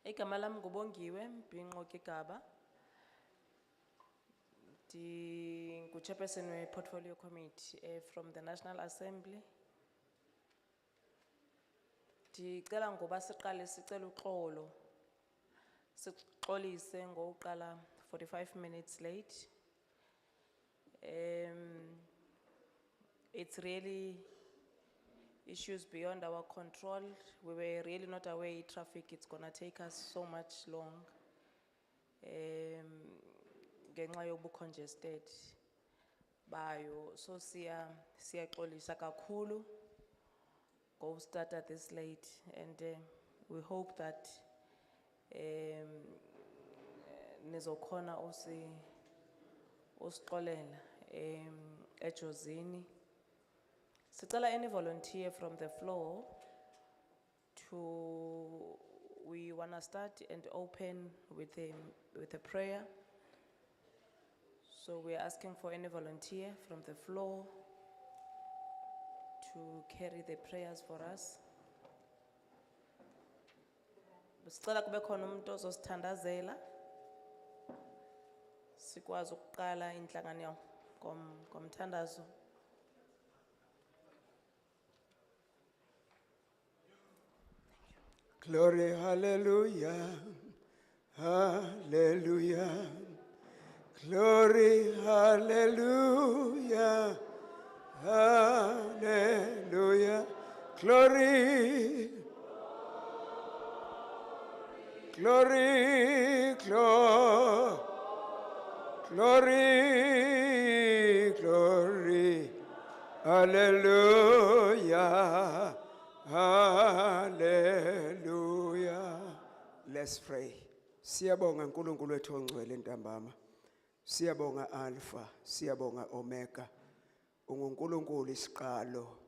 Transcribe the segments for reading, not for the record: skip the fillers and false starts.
Igama lami ngubongiwe Mpinqo Kigaba. Chairperson we Portfolio Committee from the National Assembly. Ndicela ngoba siqale sicela uxolo. Sixolise ngoqala 45 minutes late. It's really issues beyond our control. We were really not aware traffic it's gonna take us so much long. Ngenxa yobu congested bayo, so siyaxolisa kakhulu go start at this late, and we hope that nizokhona usixolela Jozini. Sicela any volunteer from the floor we wanna start and open with a prayer. So we're asking for any volunteer from the floor to carry the prayers for us. Sicela kube khona umuntu ozosithandazela sikwazi ukuqala inhlangano komthandazo. Glory, hallelujah, hallelujah. Glory, hallelujah, hallelujah. Glory, glory, glory, glory, glory. Hallelujah, hallelujah. Let's pray. Siyabonga uNkulunkulu wethu ongcwele ntambama. Siyabonga Alpha, siyabonga Omega. UnguNkulunkulu isiqalo,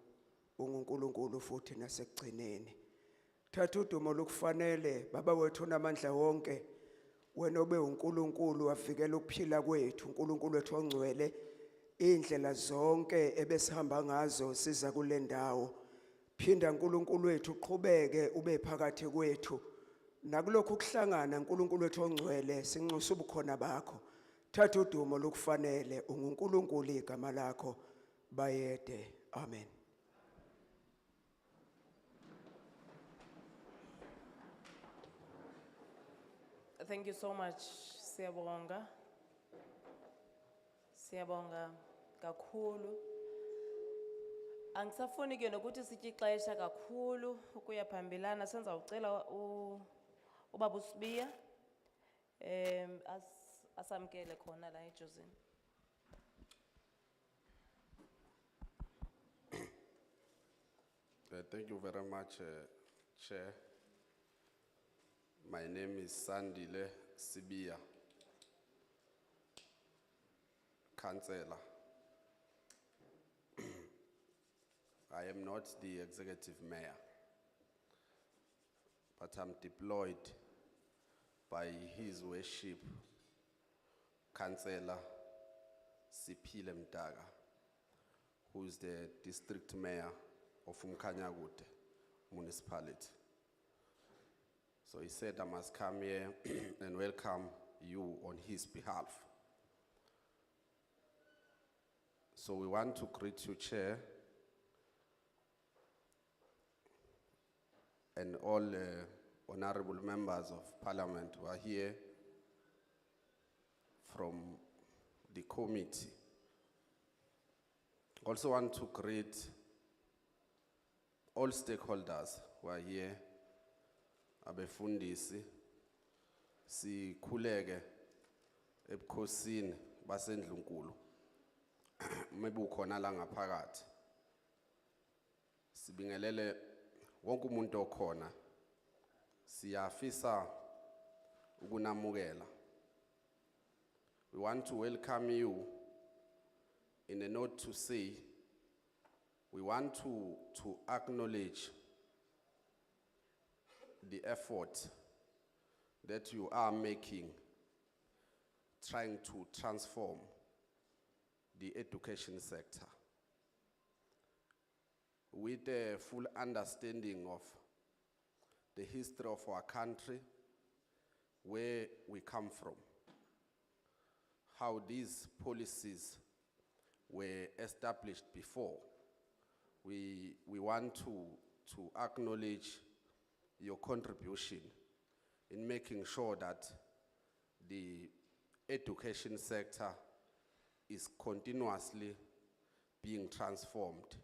unguNkulunkulu futhi nasekugcineni. Thatha udumo lokufanele baba wethu onamandla wonke. Wena obe uNkulunkulu wavikela ukuphila kwethu, uNkulunkulu wethu ongcwele. Indlela zonke ebesihamba ngazo siza kule ndawo. Phinda uNkulunkulu wethu uqhubeke ube phakathi kwethu. Nakulokho ukuhlangana uNkulunkulu wethu ongcwele sinxusa ubukhona bakho. Thatha udumo lokufanele unguNkulunkulu igama lakho bayede. Amen. Thank you so much, Siyabonga. Siyabonga kakhulu. Angisafuni ke nokuthi sithi ixesha kakhulu ukuya phambilana, senza ucela ubaba uSibiya asamkele khona la eJozini. Thank you very much, Chair. My name is Sandile Sibiya, Councillor. I am not the executive mayor, but I'm deployed by His Worship Councillor Siphile Mdaga, who is the district mayor of Umkhanyakude municipality. So he said I must come here and welcome you on his behalf. So we want to greet you, Chair, and all honorable members of Parliament who are here from the committee. Also want to greet all stakeholders who are here, abefundisi, sikhuleke ebukhosini basendlunkulu. Maybe ukhona la ngaphakathi. Sibingelele wonke umuntu okhona. Siyafisa ukunamukela. We want to welcome you in a note to say we want to acknowledge the effort that you are making trying to transform the education sector with a full understanding of the history of our country, where we come from, how these policies were established before. We want to acknowledge your contribution in making sure that the education sector is continuously being transformed,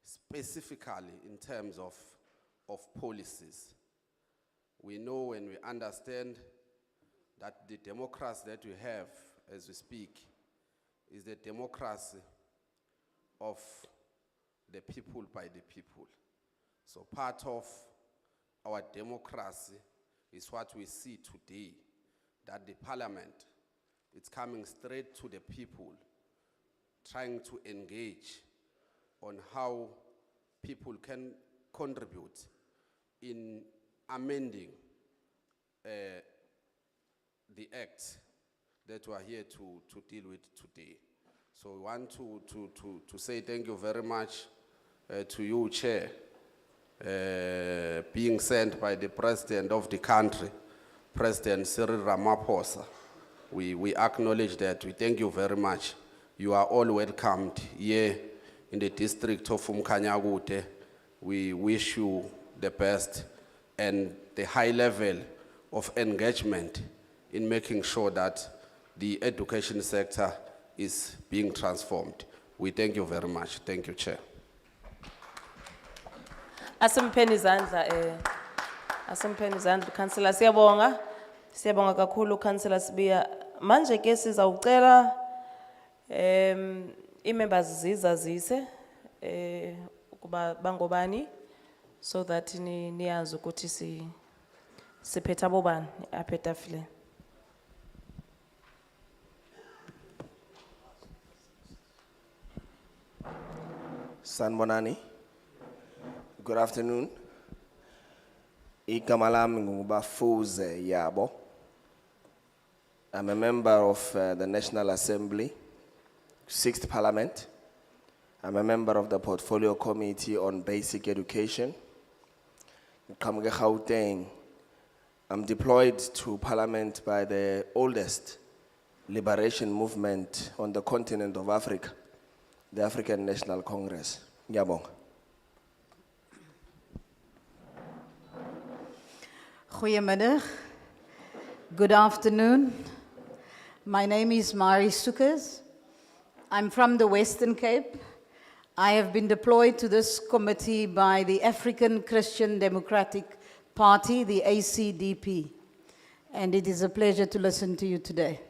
specifically in terms of policies. We know and we understand that the democracy that we have as we speak is the democracy of the people by the people. So part of our democracy is what we see today, that the parliament, it's coming straight to the people, trying to engage on how people can contribute in amending the act that we are here to deal with today. So we want to say thank you very much to you, Chair, being sent by the President of the country, President Cyril Ramaphosa. We acknowledge that. We thank you very much. You are all welcomed here in the district of Umkhanyakude. We wish you the best and the high level of engagement in making sure that the education sector is being transformed. We thank you very much. Thank you, Chair. Asimpeni izandla Councillor, siyabonga kakhulu Councillor Sibiya. Manje ke sizawucela i-members zizazise ukuba bangobani, so that niyazi ukuthi siphethe abobani apha etafileni. Sanbonani, good afternoon. Igama lami nguBafuze Yabo. I'm a member of the National Assembly, 6th Parliament. I'm a member of the Portfolio Committee on Basic Education. I'm deployed to Parliament by the oldest liberation movement on the continent of Africa, the African National Congress. Ngiyabonga. Goedemiddag. Good afternoon. My name is Mari Sukas. I'm from the Western Cape. I have been deployed to this committee by the African Christian Democratic Party, the ACDP. And it is a pleasure to listen to you today.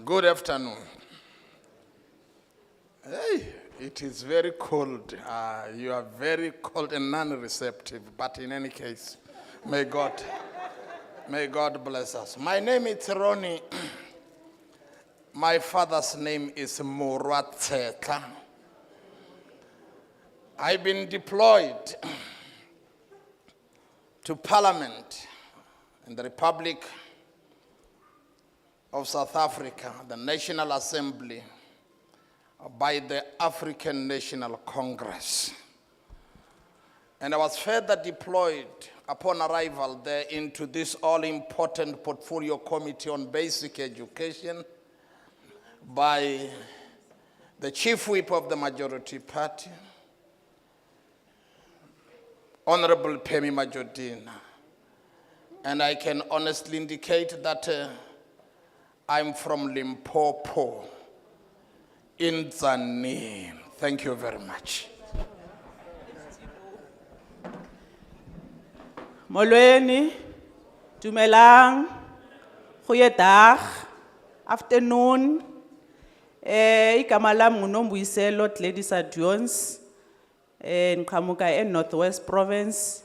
Good afternoon. Hey, it is very cold. You are very cold and non-receptive, but in any case, may God bless us. My name is Ronnie. My father's name is Murwatseka. I've been deployed to Parliament in the Republic of South Africa, the National Assembly, by the African National Congress. And I was further deployed upon arrival there into this all-important Portfolio Committee on Basic Education by the Chief Whip of the Majority Party, Honorable Pemi Majodina. And I can honestly indicate that I'm from Limpopo, in Tzaneen. Thank you very much. Molweni, dumelang, goeiedag, afternoon. Igama lami nguNombuyiselo Gladys Jones, ngiqhamuka eNorthwest Province.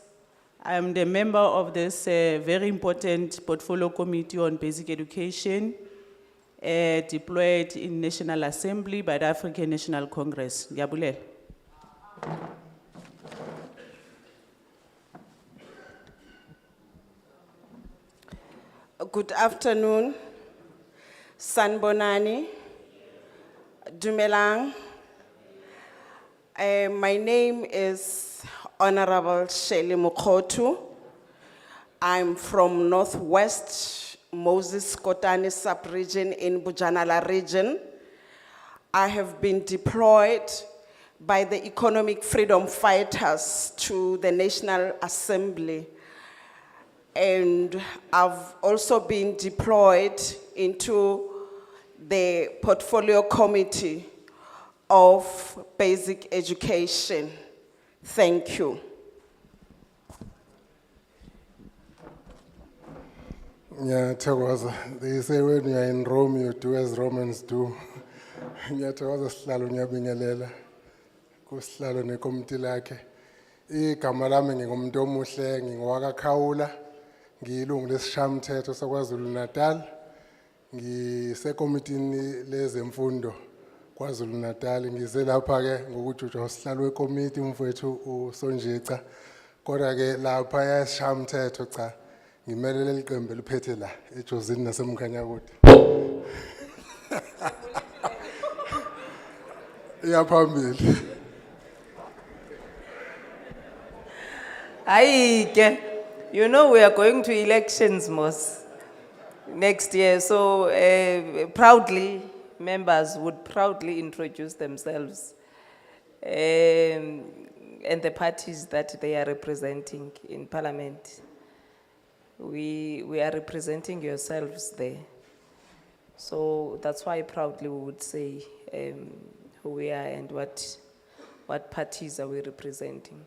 I am the member of this very important Portfolio Committee on Basic Education, deployed in National Assembly by the African National Congress. Ngiyabulela. Good afternoon, Sanbonani, Dumelang. My name is Honorable Shelley Mukhotu. I'm from Northwest Moses Kotane sub-region in Bujanala region. I have been deployed by the economic freedom fighters to the National Assembly. And I've also been deployed into the portfolio committee of basic education. Thank you. Ngiyathokoza. They say when you are in Rome, you do as Romans do. Ngiyathokoza sihlalo ngiyabingelela kusihlalo nekomiti lakhe. Igama lami ngingumuntu omuhle, ngingowakaKhawula, ngiyilungu lesishayamathetho saKwa-Zulu Natal. Ngisekomitini lezemfundo KwaZulu Natal. Ngize lapha ke ngokujujwa usihlalo wekomiti umfowethu uSonjeca. Kodwa ke lapha yasishayamathetho cha. Ngimelele iqembu eliphethe la eJozini nasemkhanyakude. Iyaphambili. Aike, you know we are going to elections next year, so proudly, members would proudly introduce themselves and the parties that they are representing in Parliament. We are representing yourselves there. So that's why proudly we would say who we are and what parties are we representing.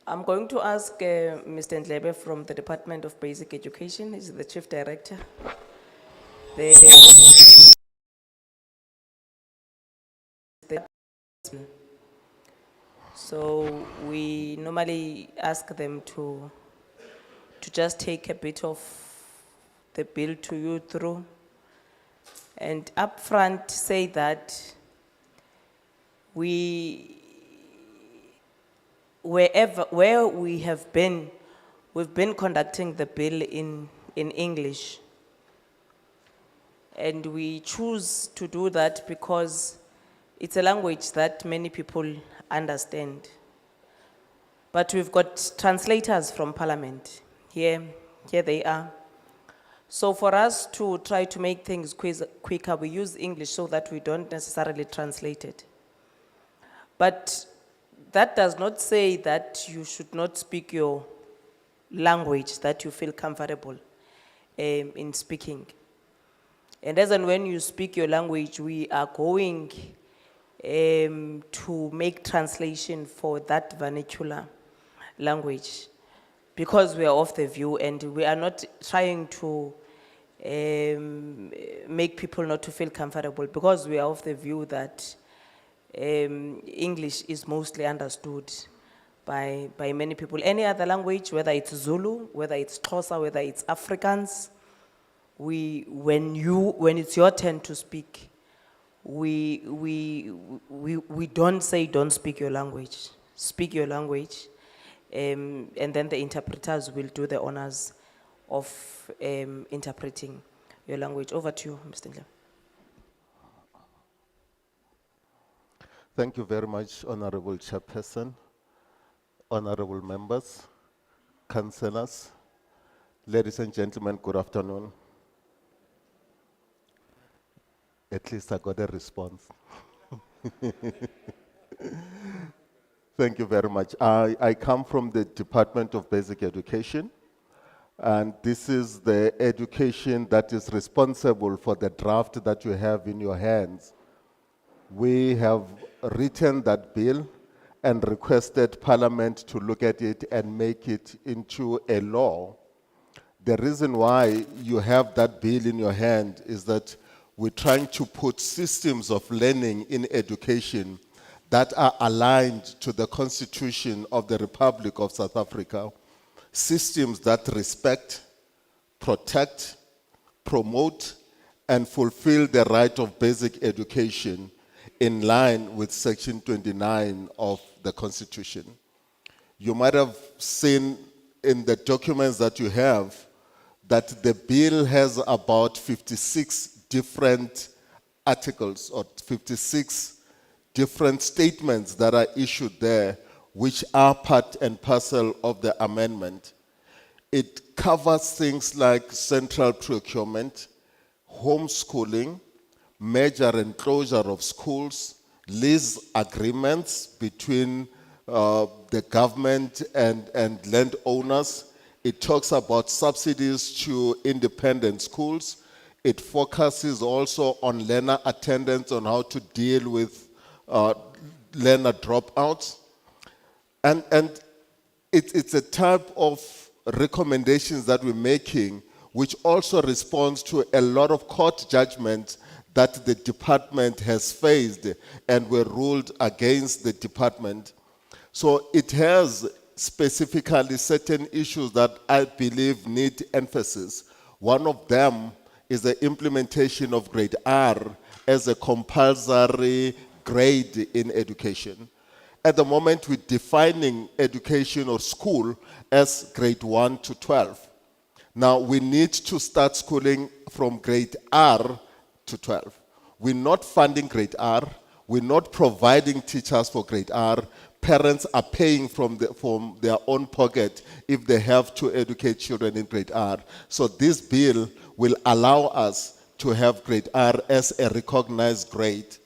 I'm going to ask Mr. Ndlebe from the Department of Basic Education. He's the Chief Director. So we normally ask them to just take a bit of the bill to you through and upfront say that where we have been, we've been conducting the bill in English. And we choose to do that because it's a language that many people understand. But we've got translators from Parliament. Here they are. So for us to try to make things quicker, we use English so that we don't necessarily translate it. But that does not say that you should not speak your language that you feel comfortable in speaking. And as and when you speak your language, we are going to make translation for that vernacular language because we are of the view and we are not trying to make people not to feel comfortable because we are of the view that English is mostly understood by many people. Any other language, whether it's Zulu, whether it's Xhosa, whether it's Afrikaans, when it's your turn to speak, we don't say don't speak your language. Speak your language, and then the interpreters will do the honors of interpreting your language. Over to you, Mr. Ndlebe. Thank you very much, Honorable Chairperson, honorable members, councillors, ladies and gentlemen, good afternoon. At least I got a response. Thank you very much. I come from the Department of Basic Education, and this is the education that is responsible for the draft that you have in your hands. We have written that bill and requested Parliament to look at it and make it into a law. The reason why you have that bill in your hand is that we're trying to put systems of learning in education that are aligned to the Constitution of the Republic of South Africa. Systems that respect, protect, promote, and fulfill the right of basic education in line with Section 29 of the Constitution. You might have seen in the documents that you have that the bill has about 56 different articles or 56 different statements that are issued there, which are part and parcel of the amendment. It covers things like central procurement, homeschooling, merger and closure of schools, lease agreements between the government and landowners. It talks about subsidies to independent schools. It focuses also on learner attendance, on how to deal with learner dropouts. And it's a type of recommendations that we're making, which also responds to a lot of court judgments that the department has faced and were ruled against the department. So it has specifically certain issues that I believe need emphasis. One of them is the implementation of grade R as a compulsory grade in education. At the moment, we're defining education or school as grade 1 to 12. Now, we need to start schooling from grade R to 12. We're not funding grade R. We're not providing teachers for grade R. Parents are paying from their own pocket if they have to educate children in grade R. So this bill will allow us to have grade R as a recognized grade.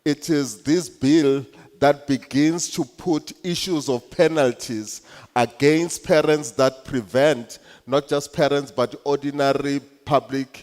It is this bill that begins to put issues of penalties against parents that prevent, not just parents, but ordinary public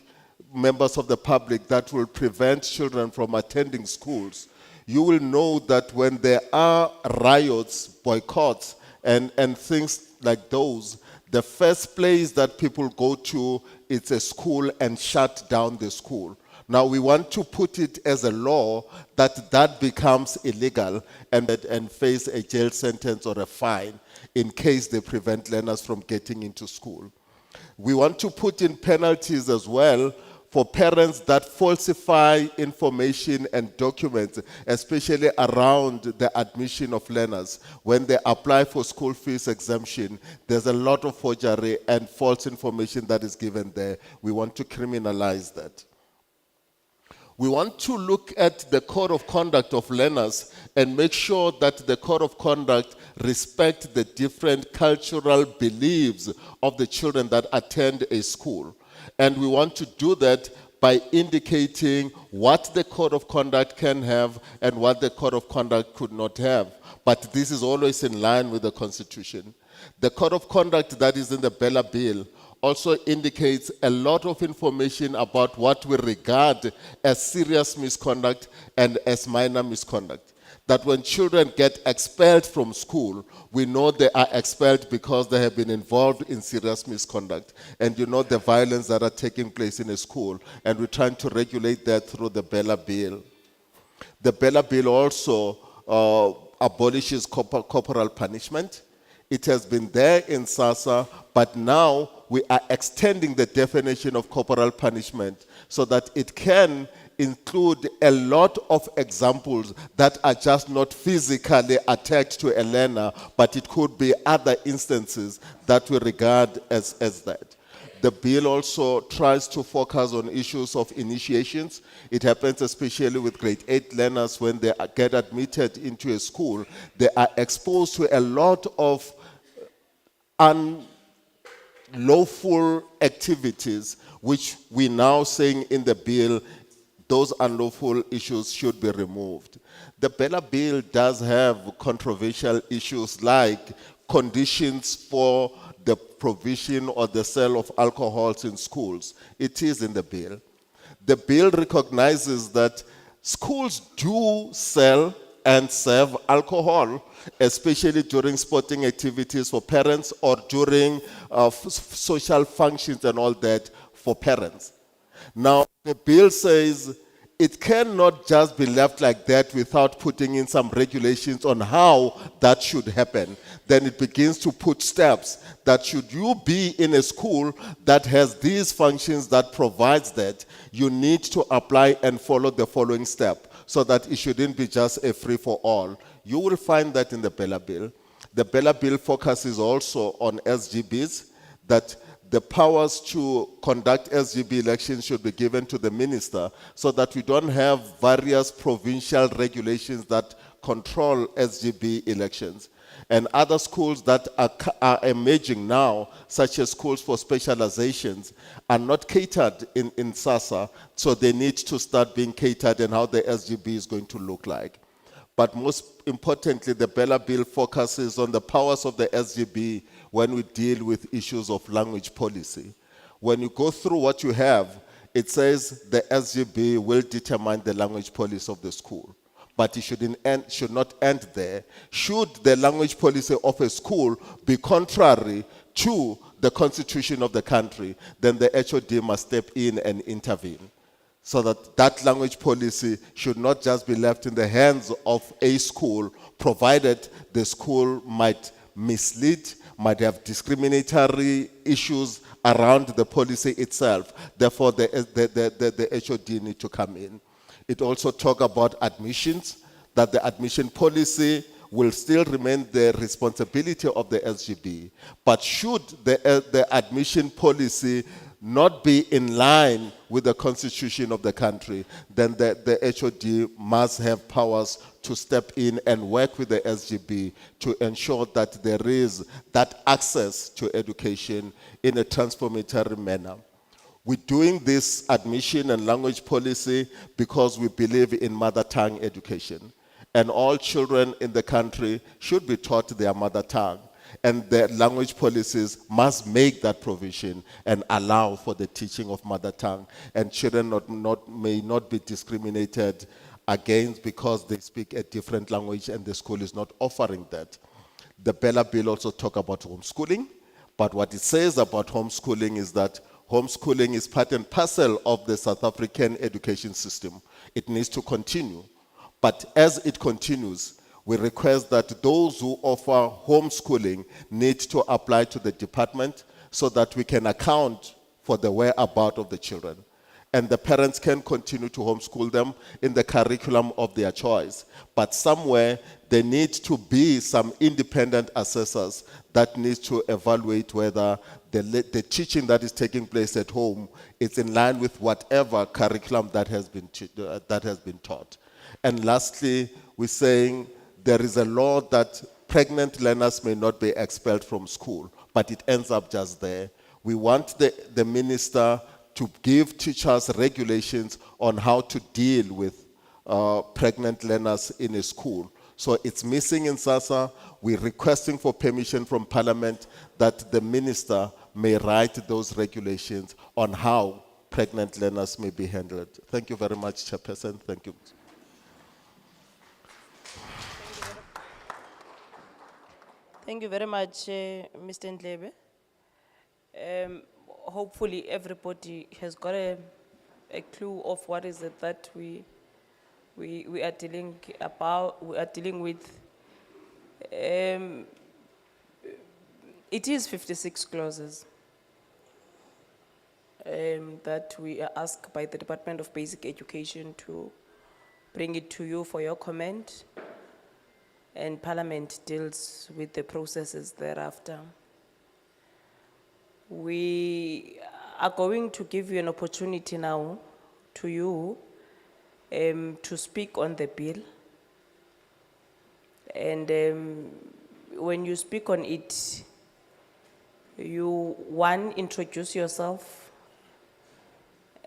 members of the public that will prevent children from attending schools. You will know that when there are riots, boycotts, and things like those, the first place that people go to is a school and shut down the school. Now we want to put it as a law that becomes illegal and face a jail sentence or a fine in case they prevent learners from getting into school. We want to put in penalties as well for parents that falsify information and documents, especially around the admission of learners. When they apply for school fees exemption, there's a lot of forgery and false information that is given there. We want to criminalize that. We want to look at the code of conduct of learners and make sure that the code of conduct respects the different cultural beliefs of the children that attend a school. And we want to do that by indicating what the code of conduct can have and what the code of conduct could not have. But this is always in line with the Constitution. The code of conduct that is in the Bella Bill also indicates a lot of information about what we regard as serious misconduct and as minor misconduct. That when children get expelled from school, we know they are expelled because they have been involved in serious misconduct. And you know the violence that are taking place in a school. And we're trying to regulate that through the Bella Bill. The Bella Bill also abolishes corporal punishment. It has been there in SASSA, but now we are extending the definition of corporal punishment so that it can include a lot of examples that are just not physically attached to a learner, but it could be other instances that we regard as that. The bill also tries to focus on issues of initiations. It happens especially with grade 8 learners when they get admitted into a school. They are exposed to a lot of unlawful activities, which we now saying in the bill, those unlawful issues should be removed. The Bella Bill does have controversial issues like conditions for the provision or the sale of alcohols in schools. It is in the bill. The bill recognizes that schools do sell and serve alcohol, especially during sporting activities for parents or during social functions and all that for parents. Now, the bill says it cannot just be left like that without putting in some regulations on how that should happen. Then it begins to put steps that should you be in a school that has these functions that provides that, you need to apply and follow the following step so that it shouldn't be just a free-for-all. You will find that in the Bella Bill. The Bella Bill focuses also on SGBs, that the powers to conduct SGB elections should be given to the minister so that we don't have various provincial regulations that control SGB elections. And other schools that are emerging now, such as schools for specializations, are not catered in SASA, so they need to start being catered and how the SGB is going to look like. But most importantly, the Bella Bill focuses on the powers of the SGB when we deal with issues of language policy. When you go through what you have, it says the SGB will determine the language policy of the school. But it should not end there. Should the language policy of a school be contrary to the constitution of the country, then the HOD must step in and intervene. So that language policy should not just be left in the hands of a school, provided the school might mislead, might have discriminatory issues around the policy itself. Therefore, the HOD need to come in. It also talks about admissions, that the admission policy will still remain the responsibility of the SGB. But should the admission policy not be in line with the constitution of the country, then the HOD must have powers to step in and work with the SGB to ensure that there is that access to education in a transformatory manner. We're doing this admission and language policy because we believe in mother tongue education. And all children in the country should be taught their mother tongue. And the language policies must make that provision and allow for the teaching of mother tongue. And children may not be discriminated against because they speak a different language and the school is not offering that. The Bella Bill also talks about homeschooling, but what it says about homeschooling is that homeschooling is part and parcel of the South African education system. It needs to continue. But as it continues, we request that those who offer homeschooling need to apply to the department so that we can account for the whereabouts of the children. And the parents can continue to homeschool them in the curriculum of their choice. But somewhere, there needs to be some independent assessors that need to evaluate whether the teaching that is taking place at home is in line with whatever curriculum that has been taught. And lastly, we're saying there is a law that pregnant learners may not be expelled from school, but it ends up just there. We want the minister to give teachers regulations on how to deal with pregnant learners in a school. So it's missing in SASA. We're requesting for permission from Parliament that the minister may write those regulations on how pregnant learners may be handled. Thank you very much, Chairperson. Thank you. Thank you very much, Mr. Ndlebe. Hopefully everybody has got a clue of what is it that we are dealing with. It is 56 clauses that we are asked by the Department of Basic Education to bring it to you for your comment, and Parliament deals with the processes thereafter. We are going to give you an opportunity now to you to speak on the bill. And when you speak on it, you, one, introduce yourself,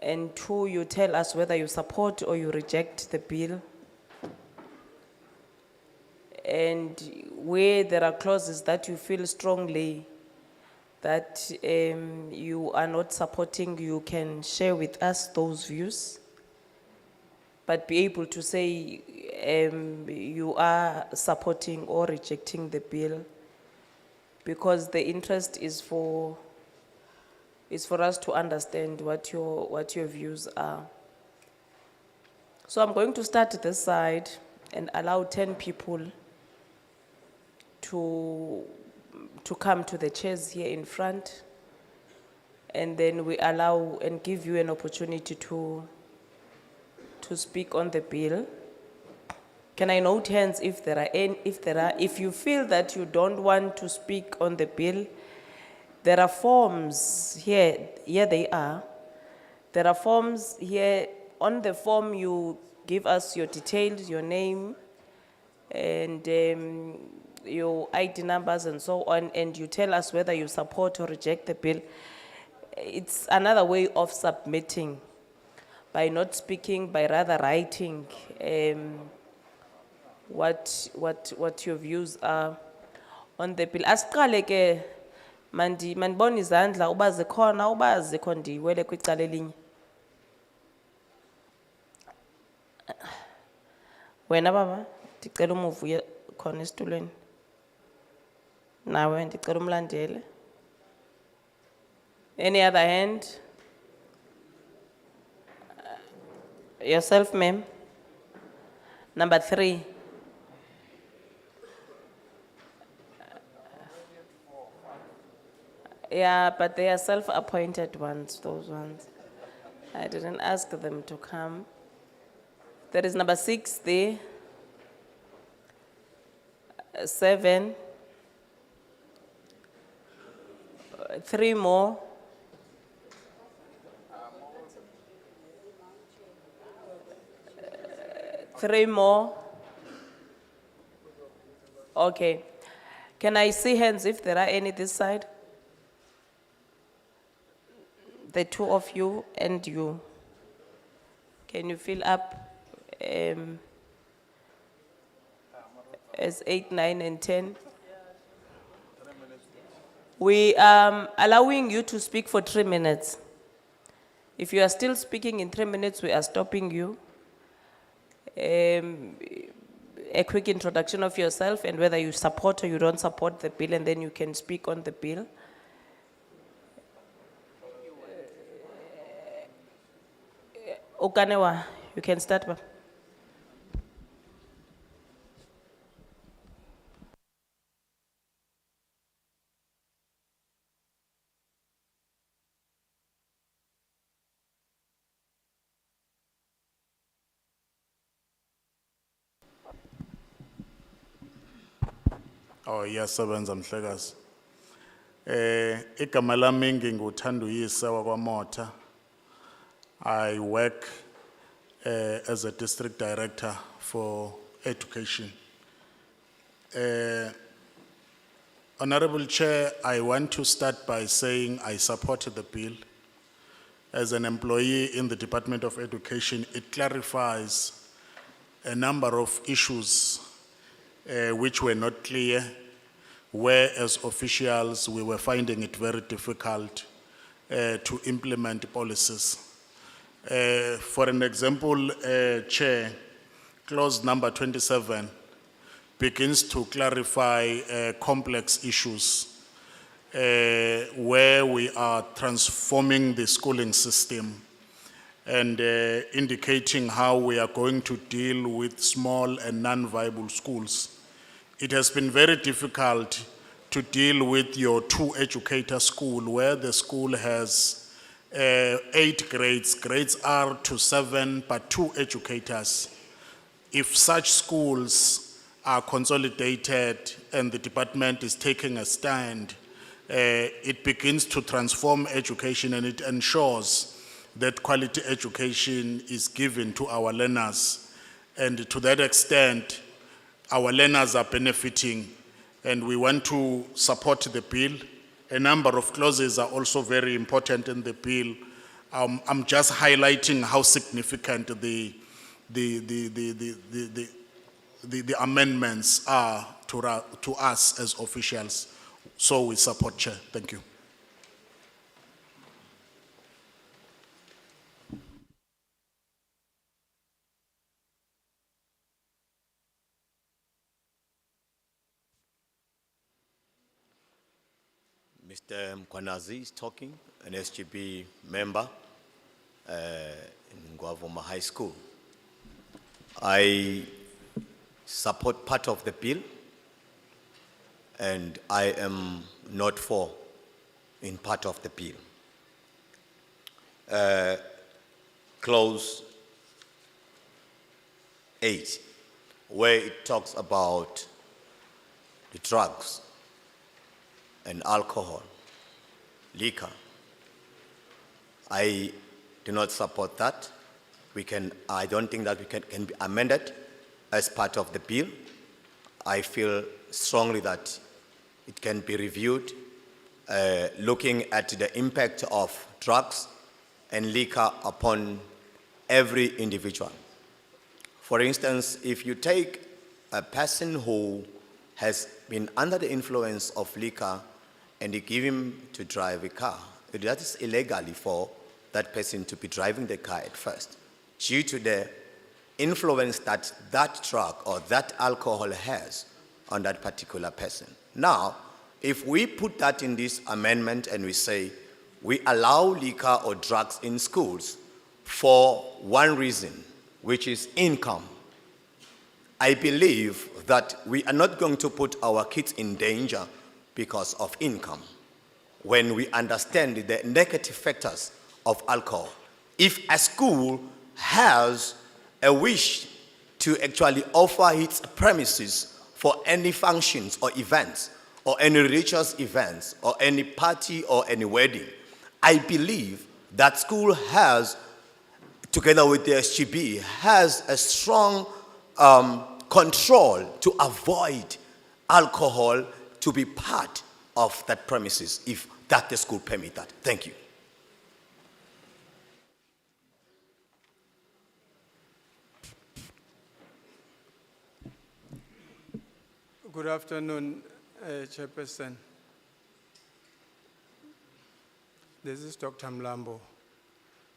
and two, you tell us whether you support or you reject the bill. And where there are clauses that you feel strongly that you are not supporting, you can share with us those views, but be able to say you are supporting or rejecting the bill, because the interest is for us to understand what your views are. So I'm going to start this side and allow 10 people to come to the chairs here in front, and then we allow and give you an opportunity to speak on the bill. Can I note hands if there are if you feel that you don't want to speak on the bill, There are forms here they are. There are forms here. On the form, you give us your details, your name, and your ID numbers and so on, and you tell us whether you support or reject the bill. It's another way of submitting, by not speaking, by rather writing what your views are on the bill. Asiqale ke mandibona izandla uba zikhona, uba azikho ndiwele kwicala elinye. Wena baba, ndicela umuvuye khona esitulweni. Nawe ndicela umlandele. Any other hand? Yourself, ma'am. Number 3. Yeah, but they are self-appointed ones, those ones. I didn't ask them to come. There is number 6 there. 7. 3 more. Three more. Okay. Can I see hands if there are any this side? The 2 of you and you. Can you fill up as 8, 9, and 10? We are allowing you to speak for 3 minutes. If you are still speaking in 3 minutes, we are stopping you. A quick introduction of yourself and whether you support or you don't support the bill, and then you can speak on the bill. Okanewa, you can start. Ba. Oh yes, sebenza mhlekazi. Igama lami nginguthanda uyise wakwaMotha. I work as a district director for education. Honorable Chair, I want to start by saying I support the bill. As an employee in the Department of Education, it clarifies a number of issues which were not clear, where as officials we were finding it very difficult to implement policies. For an example, Chair, clause number 27 begins to clarify complex issues where we are transforming the schooling system and indicating how we are going to deal with small and non-viable schools. It has been very difficult to deal with your 2-educator school, where the school has 8 grades. Grades are to 7, but 2 educators. If such schools are consolidated and the department is taking a stand, it begins to transform education, and it ensures that quality education is given to our learners. And to that extent, our learners are benefiting, and we want to support the bill. A number of clauses are also very important in the bill. I'm just highlighting how significant the amendments are to us as officials. So we support, Chair. Thank you. Mr. Mkwanazi is talking, an SGB member in Ngwavuma High School. I support part of the bill, and I am not for in part of the bill. Clause 8, where it talks about the drugs and alcohol. liquor. I do not support that. I don't think that can be amended as part of the bill. I feel strongly that it can be reviewed, looking at the impact of drugs and liquor upon every individual. For instance, if you take a person who has been under the influence of liquor and you give him to drive a car, that is illegally for that person to be driving the car at first, due to the influence that that drug or that alcohol has on that particular person. Now, if we put that in this amendment and we say we allow liquor or drugs in schools for one reason, which is income, I believe that we are not going to put our kids in danger because of income. When we understand the negative factors of alcohol, if a school has a wish to actually offer its premises for any functions or events, or any religious events, or any party or any wedding, I believe that school has, together with the SGB, has a strong control to avoid alcohol to be part of that premises, if that the school permit that. Thank you. Good afternoon, Chairperson. This is Dr. Mlambo,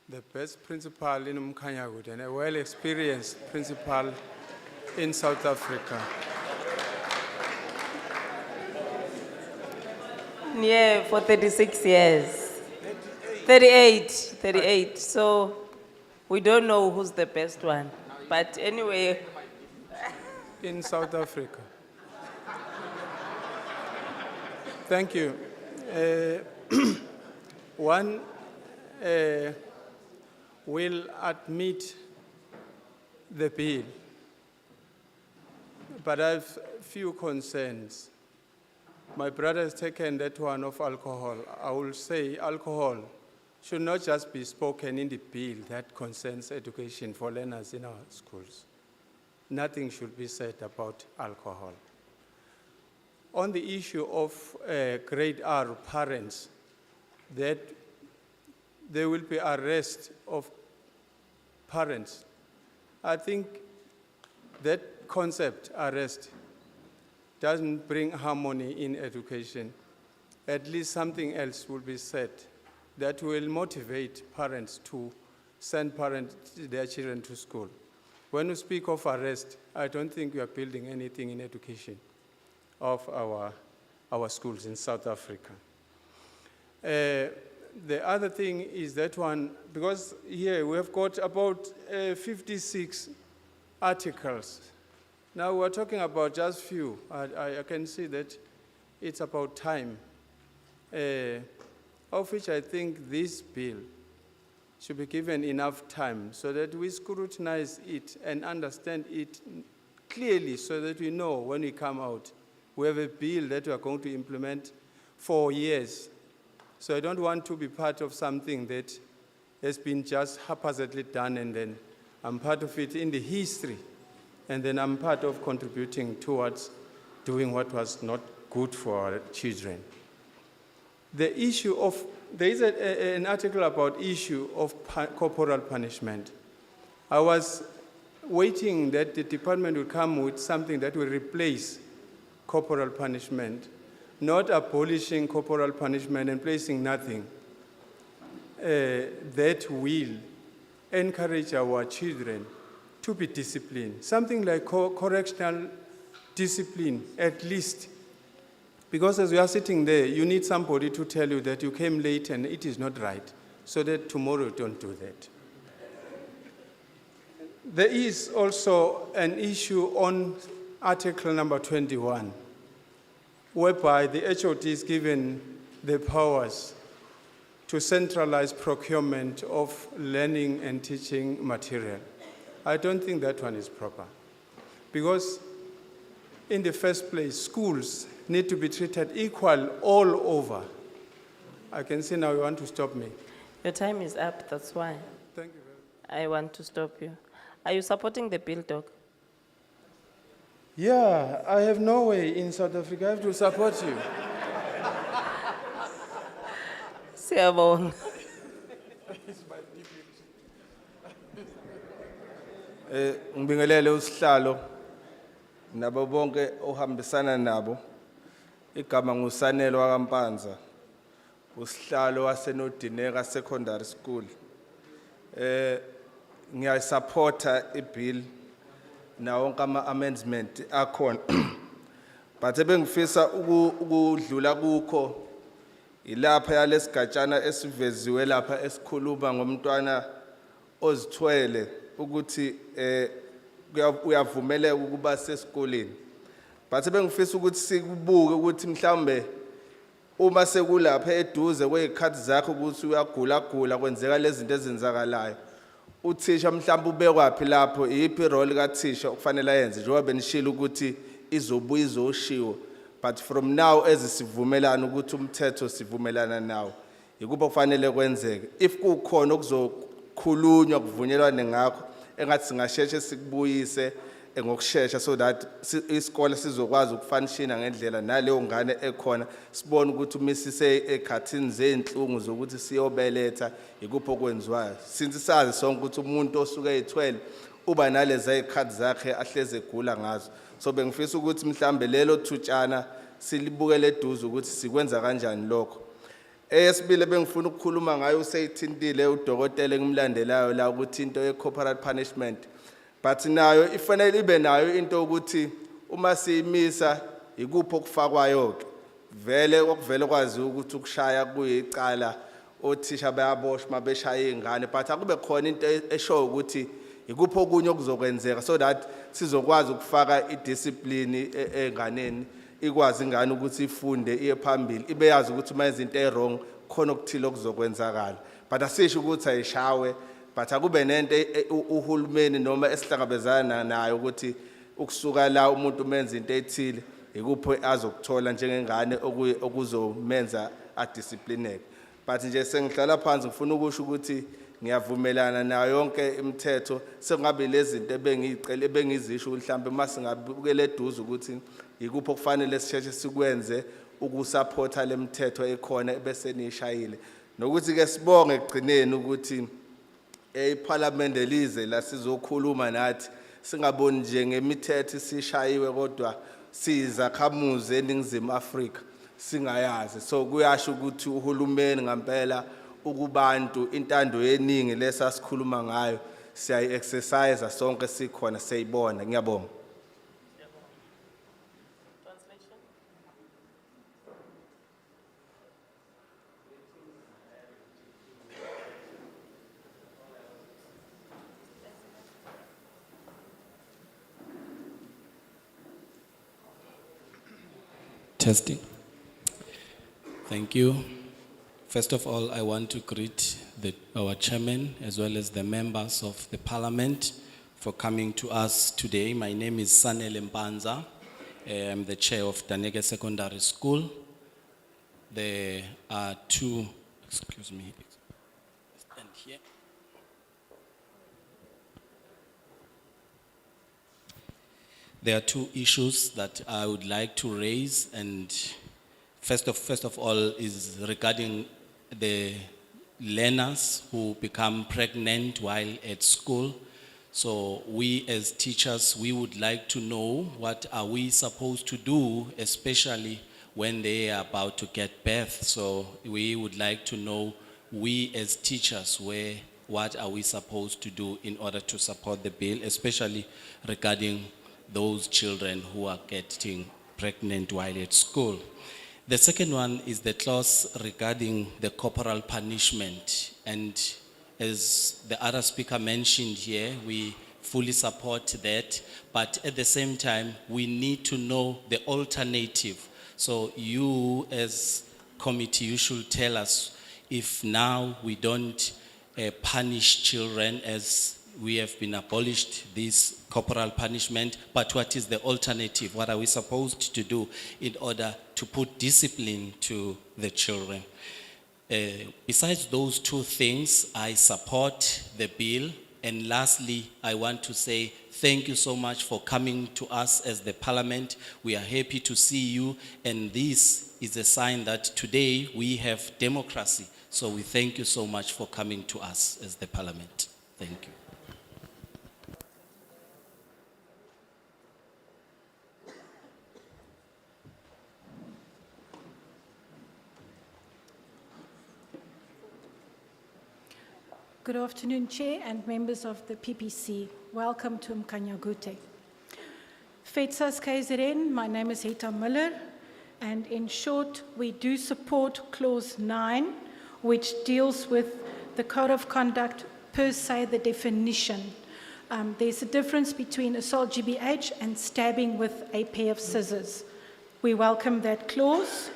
the best principal in Umkhanyagut and a well-experienced principal in South Africa. Yeah, for 36 years. 38. So we don't know who's the best one. But anyway. In South Africa. Thank you. One will admit the bill, but I have few concerns. My brother has taken that one of alcohol. I will say alcohol should not just be spoken in the bill that concerns education for learners in our schools. Nothing should be said about alcohol. On the issue of grade R parents, that there will be arrest of parents. I think that concept, arrest, doesn't bring harmony in education. At least something else will be said that will motivate parents to send their children to school. When we speak of arrest, I don't think we are building anything in education of our schools in South Africa. The other thing is that one, because here we have got about 56 articles. Now we're talking about just few. I can see that it's about time, of which I think this bill should be given enough time so that we scrutinize it and understand it clearly so that we know when we come out, we have a bill that we are going to implement for years. So I don't want to be part of something that has been just haphazardly done and then I'm part of it in the history and then I'm part of contributing towards doing what was not good for our children. The issue of, there is an article about issue of corporal punishment. I was waiting that the department will come with something that will replace corporal punishment, not abolishing corporal punishment and placing nothing that will encourage our children to be disciplined. Something like correctional discipline, at least. Because as we are sitting there, you need somebody to tell you that you came late and it is not right, so that tomorrow you don't do that. There is also an issue on article number 21, whereby the HOD is given the powers to centralize procurement of learning and teaching material. I don't think that one is proper. Because in the first place, schools need to be treated equal all over. I can see now you want to stop me. Your time is up, that's why Thank you very much. I want to stop you. Are you supporting the bill, Doc? Yeah, I have no way in South Africa. I have to support you. Siyabonga. Ngibingelele usihlalo nabo bonke ohambisana nabo. Igama nguSanelo wakampanza. Usihlalo waseNodineka Secondary School. Ngiyayisupporta ibill na wonke ama-amendment akhona. But ebengifisa ukudlula kukho ilapha yalesigatshana esiveziwe lapha esikhuluma ngomntwana ozithwele ukuthi uyavumeleka ukuba sesikoleni. But ebengifisa ukuthi sikubuke ukuthi mhlambe uma sekulapha eduze kwezikhathi zakho ukuthi uyagula kwenzeka lezi zinto ezenzakalayo. Uthisha mhlawumbe ubekwaphi lapho iyiphi role kathisha okufanele ayenze njengoba benishilo ukuthi izobuya izoshiwo, but from now ezisivumelana ukuthi umthetho sivumelana nawo yikuba kufanele kwenzeke. If kukhona okuzokhulunywa kuvunyelwane ngakho engathi singasheshe sikubuyise ngokusheshsha so that isikole sizokwazi ukufunctiona ngendlela naleyo ngane ekhona sibone ukuthi umisise ekhathini zenhlungu zokuthi siyobeletha ikupho kwenziwayo. Since sazi sonke ukuthi umuntu osuke ethwele uba nalezi izikhathi zakhe ahleze egula ngazo. So bengifisa ukuthi mhlambe lelo thutshana silibukele eduze ukuthi sikwenza kanjani lokho. Eyesibili bengifuna ukukhuluma ngayo useyithintile udokotela engimlandelayo la ukuthi into ye-corporal punishment. But nayo ifanele ibe nayo into ukuthi uma siyimisa ikupho okufakwayo ke vele okuvele kwazi ukuthi ukushaya kuyicala othisha bayaboshwa mabeshaya ingane, but akube khona into eshoyo ukuthi ikupho okunye okuzokwenzeka so that sizokwazi ukufaka idiscipline enganeni ikwazi ingane ukuthi ifunde iye phambili ibe yazi ukuthi uma izinto ezwrong khona okuthile okuzokwenzakala. But asisho ukuthi ayishawe, but akube nento uhulumeni noma esihlangabezana nayo ukuthi ukusuka la umuntu umenza into ethile ikupho azokuthola njengengane okuzomenza adisciplineke. But nje sengihlala phansi ngifuna ukusho ukuthi ngiyavumelana nayo yonke imithetho sengabe lezi zinto ebengizisho mhlambe masingabukele eduze ukuthi ikupho kufanele sisheshe sikwenze ukusupporta lemithetho ekhona ebese nishayile nokuthi ke sibonge ekugcineni ukuthi iParliament elize la sizokhuluma nathi singaboni nje ngemithetho sishayiwe kodwa sizakhamuzi eNingizimu Afrika singayazi. So kuyasho ukuthi uhulumeni ngempela ukubantu intando yeningi lesasikhuluma ngayo siyayi exercise sonke sikhona siyibona. Ngiyabonga. Testing. Thank you. First of all, I want to greet our chairman as well as the members of the parliament for coming to us today. My name is Sanele Mpanza. I'm the chair of Daneke Secondary School. There are two, excuse me, stand here. There are two issues that I would like to raise, and first of all is regarding the learners who become pregnant while at school. So we as teachers, we would like to know what are we supposed to do, especially when they are about to get birth. So we would like to know, we as teachers, what are we supposed to do in order to support the bill, especially regarding those children who are getting pregnant while at school. The second one is the clause regarding the corporal punishment. And as the other speaker mentioned here, we fully support that. But at the same time, we need to know the alternative. So you as committee, you should tell us if now we don't punish children as we have been abolished this corporal punishment, but what is the alternative? What are we supposed to do in order to put discipline to the children? Besides those two things, I support the bill. And lastly, I want to say thank you so much for coming to us as the parliament. We are happy to see you, and this is a sign that today we have democracy. So we thank you so much for coming to us as the parliament. Thank you. Good afternoon, Chair and members of the PPC. Welcome to Mkanyagute. FETSAS KZN, my name is Heta Miller, and in short, we do support Clause 9, which deals with the Code of Conduct per se, the definition. There's a difference between assault GBH and stabbing with a pair of scissors. We welcome that clause.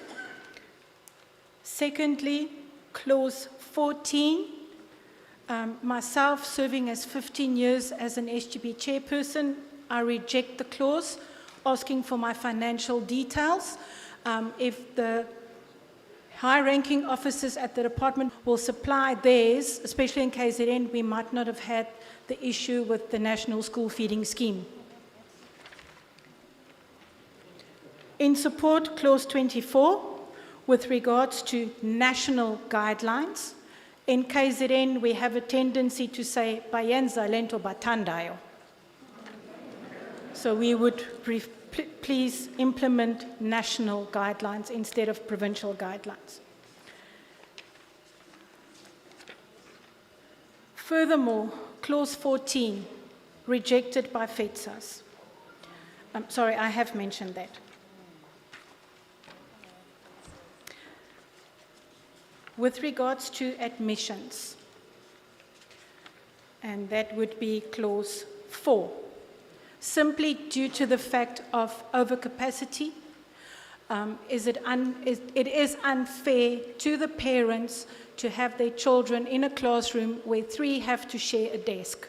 Secondly, Clause 14, myself serving as 15 years as an SGB chairperson, I reject the clause asking for my financial details. If the high-ranking officers at the department will supply theirs, especially in KZN, we might not have had the issue with the National School Feeding Scheme. In support, Clause 24, with regards to national guidelines. In KZN, we have a tendency to say, bayenza lento batandayo. So we would please implement national guidelines instead of provincial guidelines. Furthermore, Clause 14, rejected by FETSAS. I'm sorry, I have mentioned that. With regards to admissions, and that would be Clause 4, simply due to the fact of overcapacity, it is unfair to the parents to have their children in a classroom where 3 have to share a desk.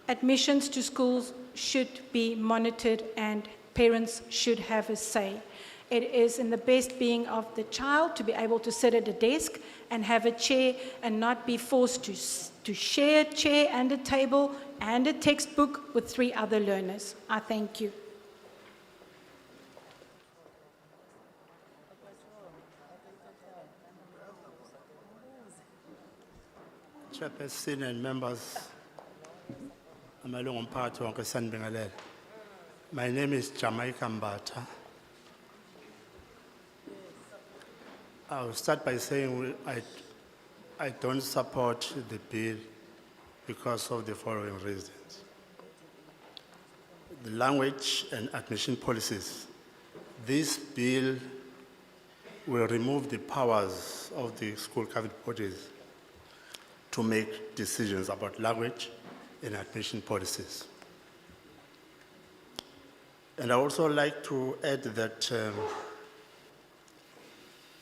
Admissions to schools should be monitored and parents should have a say. It is in the best being of the child to be able to sit at a desk and have a chair and not be forced to share a chair and a table and a textbook with 3 other learners. I thank you. Chairperson and members, amalungu omphathi wonke sanibingelela. My name is Jamaica Mbata. I'll start by saying I don't support the bill because of the following reasons. The language and admission policies. This bill will remove the powers of the school governing bodies to make decisions about language and admission policies. And I also like to add that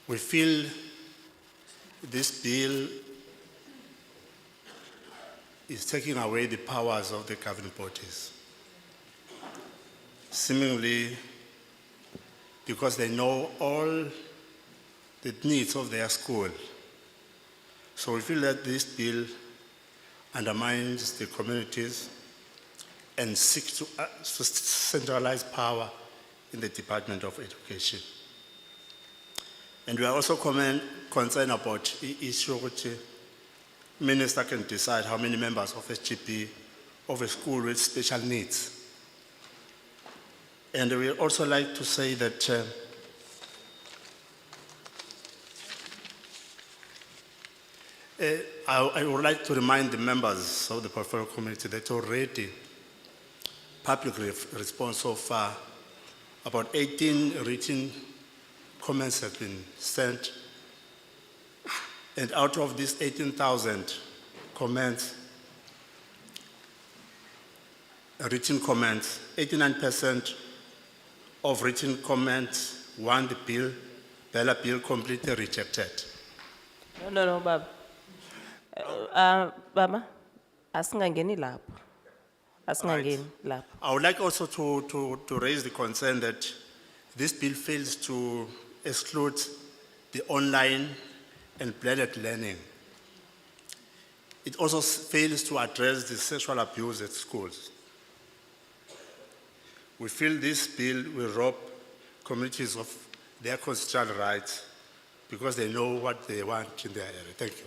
we feel this bill is taking away the powers of the governing bodies, seemingly because they know all the needs of their school. So we feel that this bill undermines the communities and seeks to centralize power in the Department of Education. And we are also concerned about the issue which Minister can decide how many members of SGP of a school with special needs. And we also like to say that I would like to remind the members of the portfolio committee that already public response so far, about 18 written comments have been sent, and out of these 18,000 comments, written comments, 89% of written comments want the bill, Bella bill completely rejected. No, Baba. Baba, asingangeni lapho. Asingangeni lapho. I would like also to raise the concern that this bill fails to exclude the online and blended learning. It also fails to address the sexual abuse at schools. We feel this bill will rob communities of their constitutional rights because they know what they want in their area. Thank you.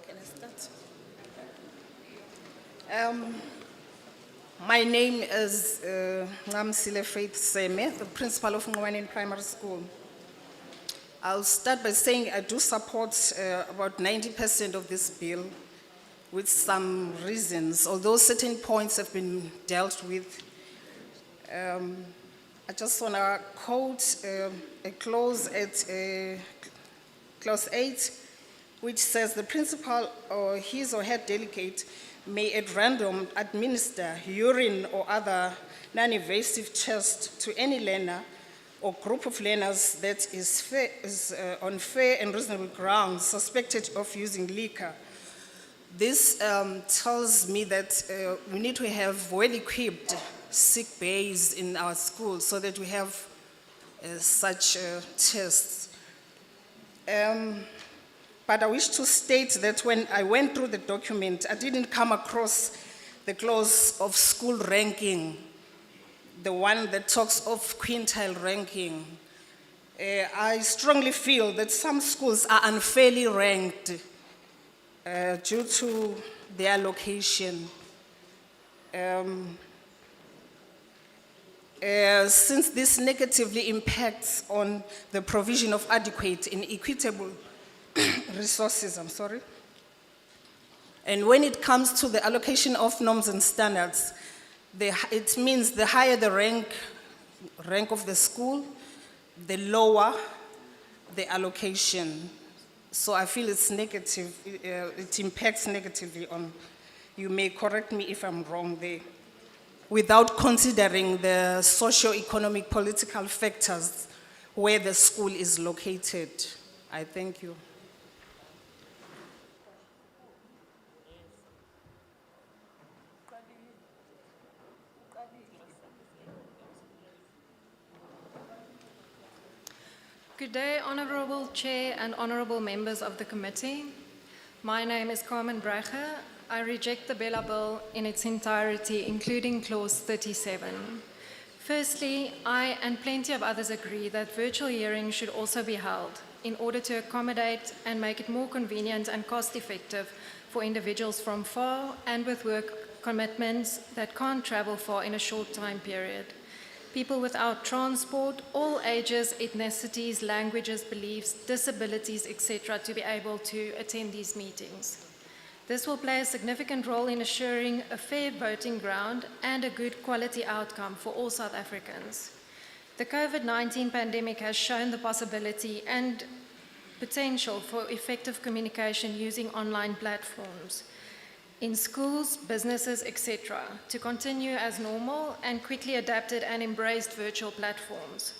Can I start? My name is Ngamsile Faith Seme, the principal of Ngwane Primary School. I'll start by saying I do support about 90% of this bill with some reasons, although certain points have been dealt with. I just want to quote a clause at clause 8, which says the principal or his or her delegate may at random administer urine or other non-invasive test to any learner or group of learners that is on fair and reasonable grounds suspected of using liquor. This tells me that we need to have well-equipped sick bays in our schools so that we have such tests. But I wish to state that when I went through the document, I didn't come across the clause of school ranking, the one that talks of quintile ranking. I strongly feel that some schools are unfairly ranked due to their location. Since this negatively impacts on the provision of adequate and equitable resources, and when it comes to the allocation of norms and standards, it means the higher the rank of the school, the lower the allocation. So I feel it's negative, it impacts negatively on, you may correct me if I'm wrong there, without considering the socio-economic political factors where the school is located. I thank you. Good day, Honourable Chair and Honourable members of the committee. My name is Carmen Brecher. I reject the Bella Bill in its entirety, including clause 37. Firstly, I and plenty of others agree that virtual hearings should also be held in order to accommodate and make it more convenient and cost-effective for individuals from far and with work commitments that can't travel far in a short time period. People without transport, all ages, ethnicities, languages, beliefs, disabilities, etc., to be able to attend these meetings. This will play a significant role in assuring a fair voting ground and a good quality outcome for all South Africans. The COVID-19 pandemic has shown the possibility and potential for effective communication using online platforms in schools, businesses, etc., to continue as normal and quickly adapted and embraced virtual platforms.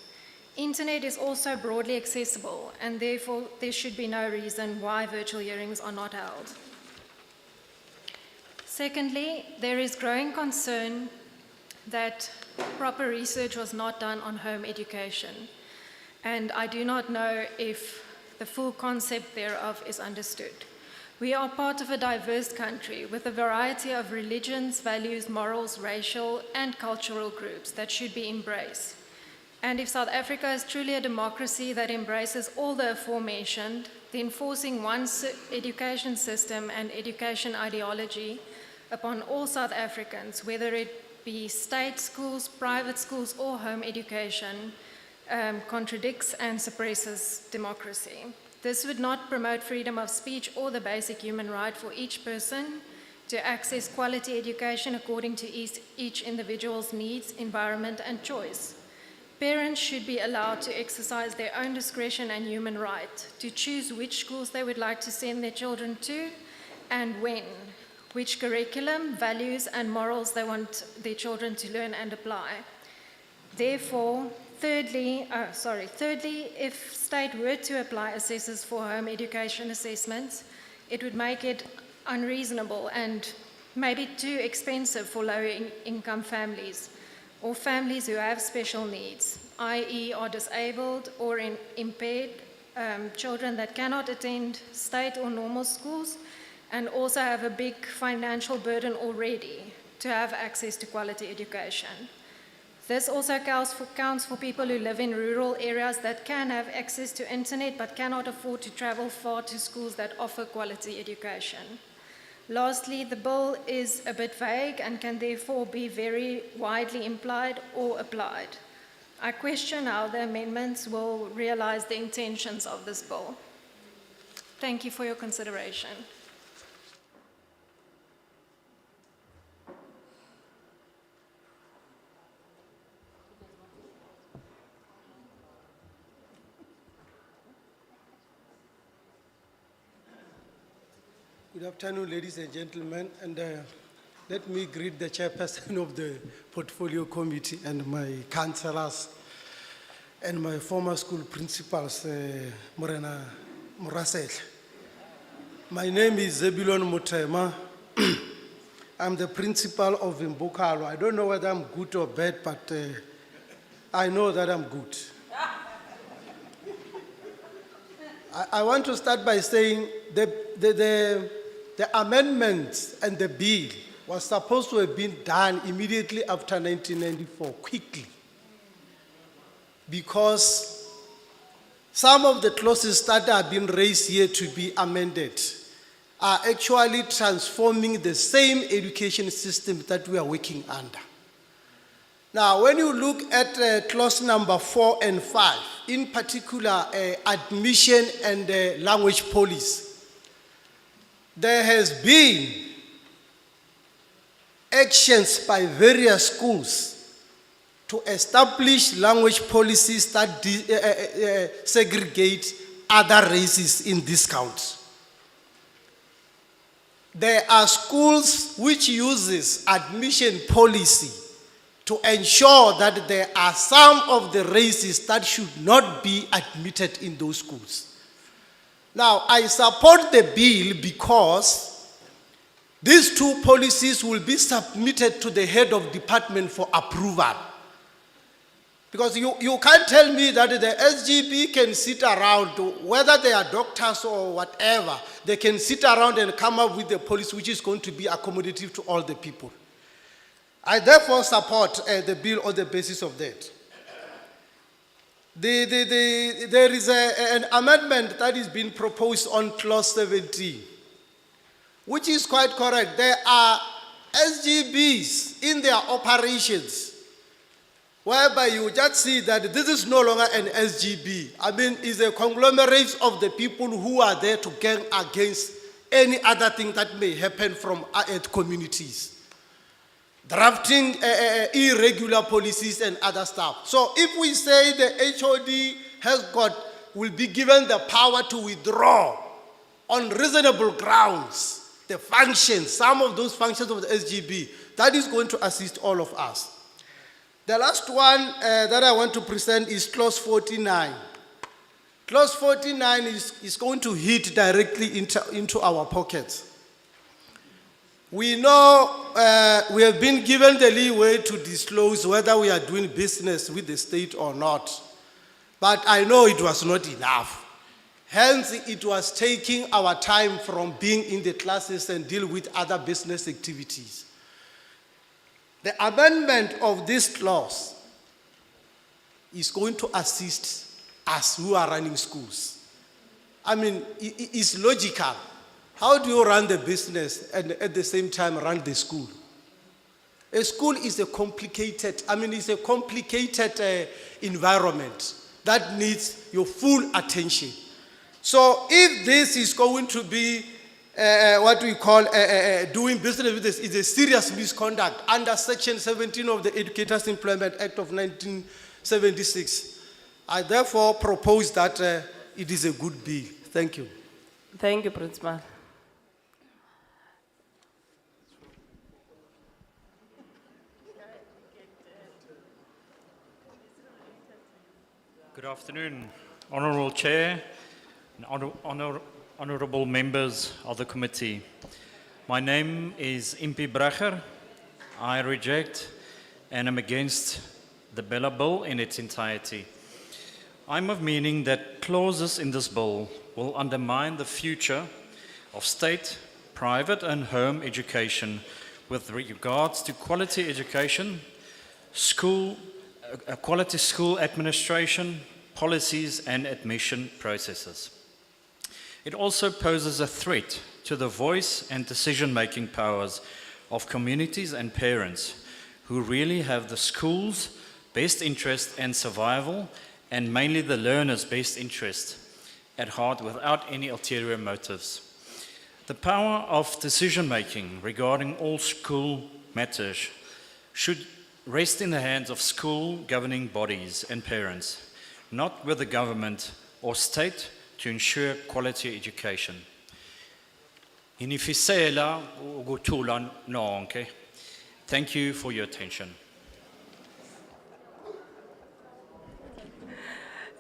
Internet is also broadly accessible, and therefore there should be no reason why virtual hearings are not held. Secondly, there is growing concern that proper research was not done on home education, and I do not know if the full concept thereof is understood. We are part of a diverse country with a variety of religions, values, morals, racial, and cultural groups that should be embraced. And if South Africa is truly a democracy that embraces all the aforementioned, then forcing one education system and education ideology upon all South Africans, whether it be state schools, private schools, or home education, contradicts and suppresses democracy. This would not promote freedom of speech or the basic human right for each person to access quality education according to each individual's needs, environment, and choice. Parents should be allowed to exercise their own discretion and human right to choose which schools they would like to send their children to and when, which curriculum, values, and morals they want their children to learn and apply. Therefore, Thirdly, if state were to apply assessors for home education assessments, it would make it unreasonable and may be too expensive for income families or families who have special needs, i.e. are disabled or impaired, children that cannot attend state or normal schools and also have a big financial burden already to have access to quality education. This also counts for people who live in rural areas that can have access to internet but cannot afford to travel far to schools that offer quality education. Lastly, the bill is a bit vague and can therefore be very widely implied or applied. I question how the amendments will realize the intentions of this bill. Thank you for your consideration. Good afternoon, ladies and gentlemen, and let me greet the chairperson of the Portfolio Committee and my councillors and my former school principals, Morena Morasel. My name is Zebulon Mutema. I'm the principal of Mbukalo. I don't know whether I'm good or bad, but I know that I'm good. I want to start by saying the amendments and the bill was supposed to have been done immediately after 1994, quickly. Because some of the clauses that have been raised here to be amended are actually transforming the same education system that we are working under. Now, when you look at clause number 4 and 5, in particular admission and language policy, there has been actions by various schools to establish language policies that segregate other races in this country. There are schools which uses admission policy to ensure that there are some of the races that should not be admitted in those schools. Now, I support the bill because these two policies will be submitted to the head of department for approval. Because you can't tell me that the SGB can sit around, whether they are doctors or whatever, they can sit around and come up with a policy which is going to be accommodative to all the people. I therefore support the bill on the basis of that. There is an amendment that is being proposed on clause 17, which is quite correct. There are SGBs in their operations, whereby you just see that this is no longer an SGB. I mean, it's a conglomerate of the people who are there to gang against any other thing that may happen from communities. Drafting irregular policies and other stuff. So if we say the HOD will be given the power to withdraw on reasonable grounds, the functions, some of those functions of the SGB, that is going to assist all of us. The last one that I want to present is clause 49. Clause 49 is going to hit directly into our pockets. We know we have been given the leeway to disclose whether we are doing business with the state or not. But I know it was not enough. Hence, it was taking our time from being in the classes and deal with other business activities. The amendment of this clause is going to assist us who are running schools. I mean, it's logical. How do you run the business and at the same time run the school? A school is a complicated environment that needs your full attention. So if this is going to be what we call doing business with this is a serious misconduct under Section 17 of the Educators Employment Act of 1976, I therefore propose that it is a good bill. Thank you. Thank you, Principal. Good afternoon, Honourable Chair and honourable members of the committee. My name is Impi Bracher. I reject and am against the Bella Bill in its entirety. I'm of meaning that clauses in this bill will undermine the future of state, private and home education with regards to quality education, quality school administration, policies and admission processes. It also poses a threat to the voice and decision-making powers of communities and parents who really have the school's best interest and survival, and mainly the learner's best interest at heart without any ulterior motives. The power of decision-making regarding all school matters should rest in the hands of school governing bodies and parents, not with the government or state to ensure quality education. Inifisela ukuthula nonke. Thank you for your attention.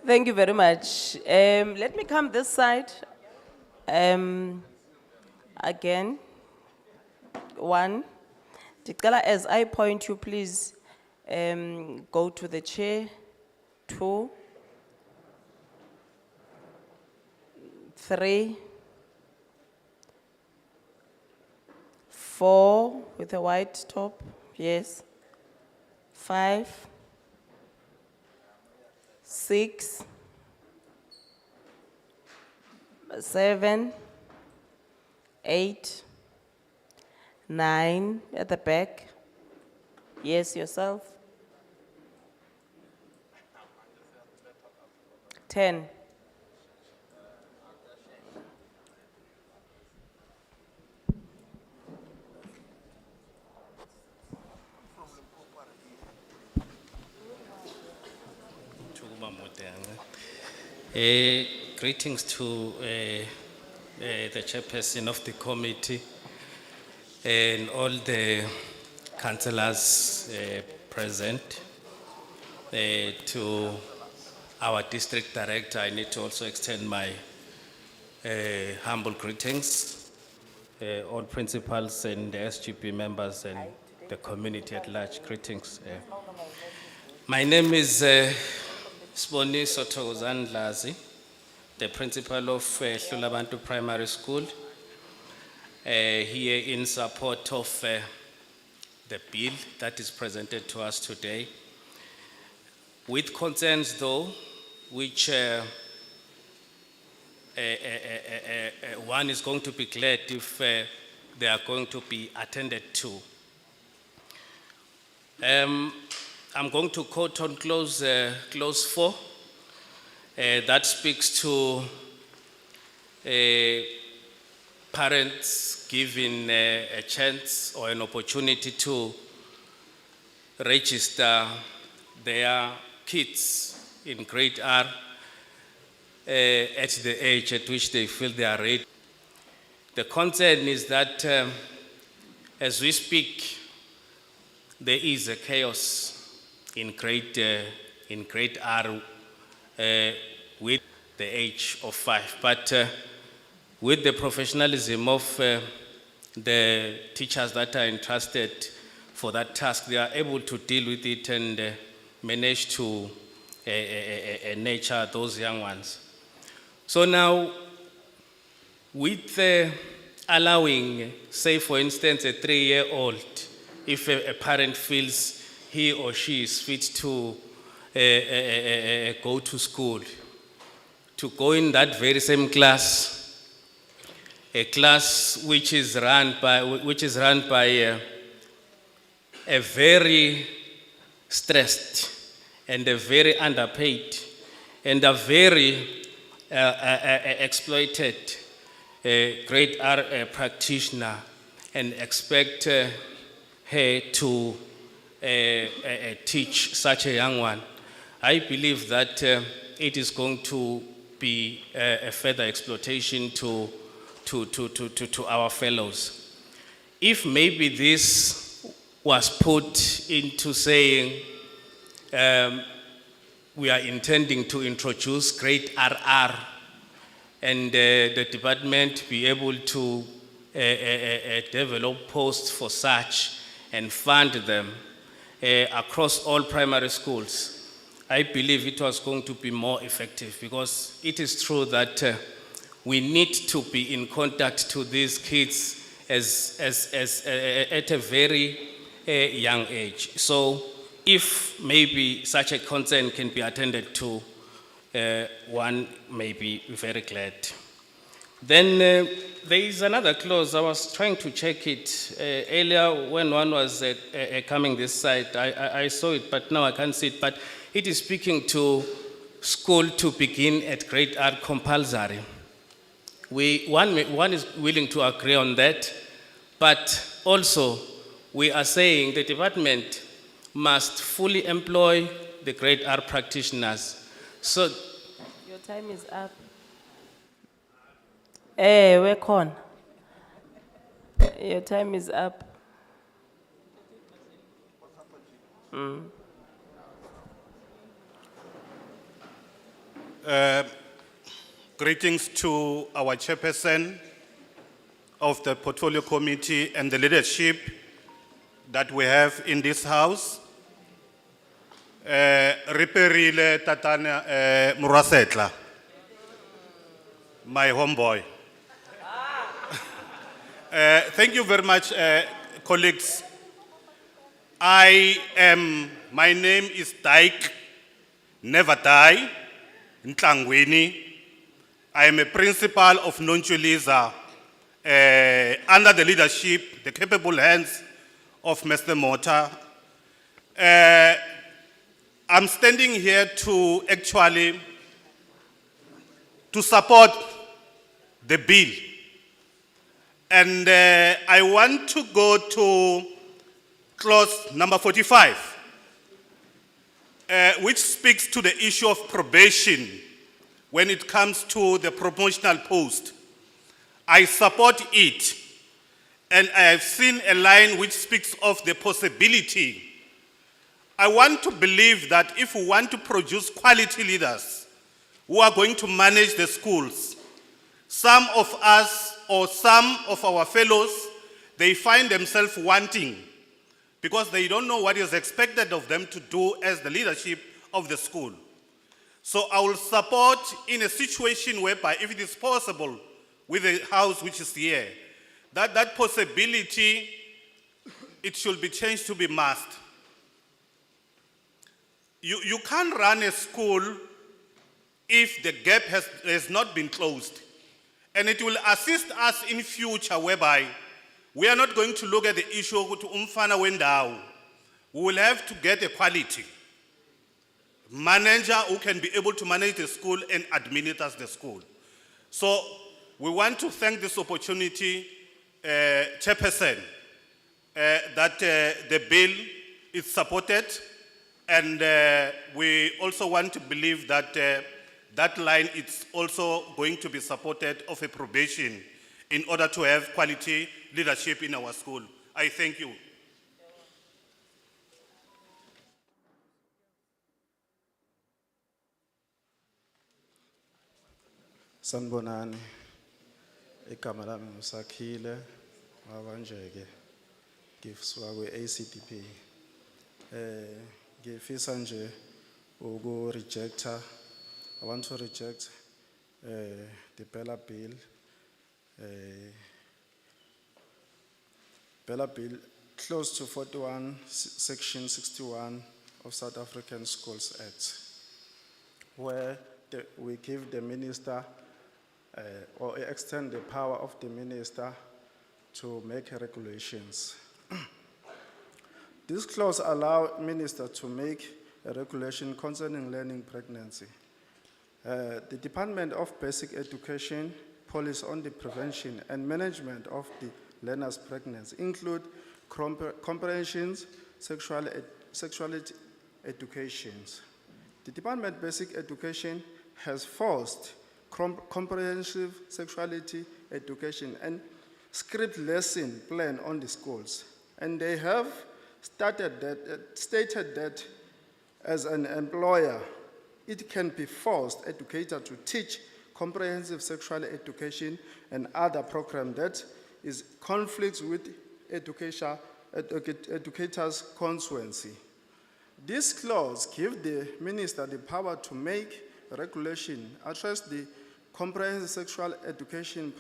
Thank you very much. Let me come this side. Again, one. Dicela, as I point you, please go to the chair. 2, 3, 4 with a white top, yes. 5, 6, 7, 8, 9 at the back. Yes, yourself. 10. Greetings to the chairperson of the committee and all the councillors present. To our district director, I need to also extend my humble greetings. All principals and the SGP members and the community at large, greetings. My name is Sboni Sotogozan Lazi, the principal of Hlulabantu Primary School, here in support of the bill that is presented to us today. With concerns though, which one is going to be glad if they are going to be attended to. I'm going to quote on clause 4 that speaks to parents given a chance or an opportunity to register their kids in grade R at the age at which they feel they are ready. The concern is that as we speak, there is a chaos in grade R with the age of 5. But with the professionalism of the teachers that are entrusted for that task, they are able to deal with it and manage to nurture those young ones. So now, with allowing, say for instance, a 3-year-old, if a parent feels he or she is fit to go to school, to go in that very same class, a class which is run by a very stressed and a very underpaid and a very exploited grade R practitioner, and expect her to teach such a young one. I believe that it is going to be a further exploitation to our fellows. If maybe this was put into saying we are intending to introduce grade RR and the department be able to develop posts for such and fund them across all primary schools, I believe it was going to be more effective, because it is true that we need to be in contact to these kids at a very young age. So if maybe such a concern can be attended to, one may be very glad. Then there is another clause. I was trying to check it earlier when one was coming this side. I saw it, but now I can't see it. But it is speaking to school to begin at grade R compulsory. One is willing to agree on that, but also we are saying the department must fully employ the grade R practitioners. So Your time is up. We're con. Your time is up. Greetings to our chairperson of the portfolio committee and the leadership that we have in this house. Riperile Tatana Murasetla, my homeboy. Thank you very much, colleagues. My name is Daik Never Die Ntlangwini. I am a principal of Nonchuliza under the leadership, the capable hands of Mr. Mota. I'm standing here to actually support the bill. And I want to go to clause number 45, which speaks to the issue of probation when it comes to the promotional post. I support it, and I have seen a line which speaks of the possibility. I want to believe that if we want to produce quality leaders who are going to manage the schools, some of us or some of our fellows, they find themselves wanting because they don't know what is expected of them to do as the leadership of the school. So I will support in a situation whereby, if it is possible with the house which is here, that possibility, it should be changed to be must. You can't run a school if the gap has not been closed. And it will assist us in future whereby we are not going to look at the issue of umfana wendao. We will have to get a quality manager who can be able to manage the school and administer the school. So we want to thank this opportunity, Chairperson, that the bill is supported, and we also want to believe that that line is also going to be supported of a probation in order to have quality leadership in our school. I thank you. Sanbonani, igama lami nguSakhile wabanjeke, ngifiswa kwe-ACDP. Ngifisa nje uku-rejecta. I want to reject the Bella Bill. Bella Bill, close to 41, section 61 of South African Schools Act, where we give the minister or extend the power of the minister to make regulations. This clause allows minister to make a regulation concerning learning pregnancy. The Department of Basic Education policy on the prevention and management of the learner's pregnancy include comprehensions, sexuality educations. The Department of Basic Education has forced comprehensive sexuality education and script lesson plan on the schools. And they have stated that as an employer, it can be forced educator to teach comprehensive sexual education and other programs that is conflicts with educators' constituency. This clause gives the minister the power to make regulation address the comprehensive sexual education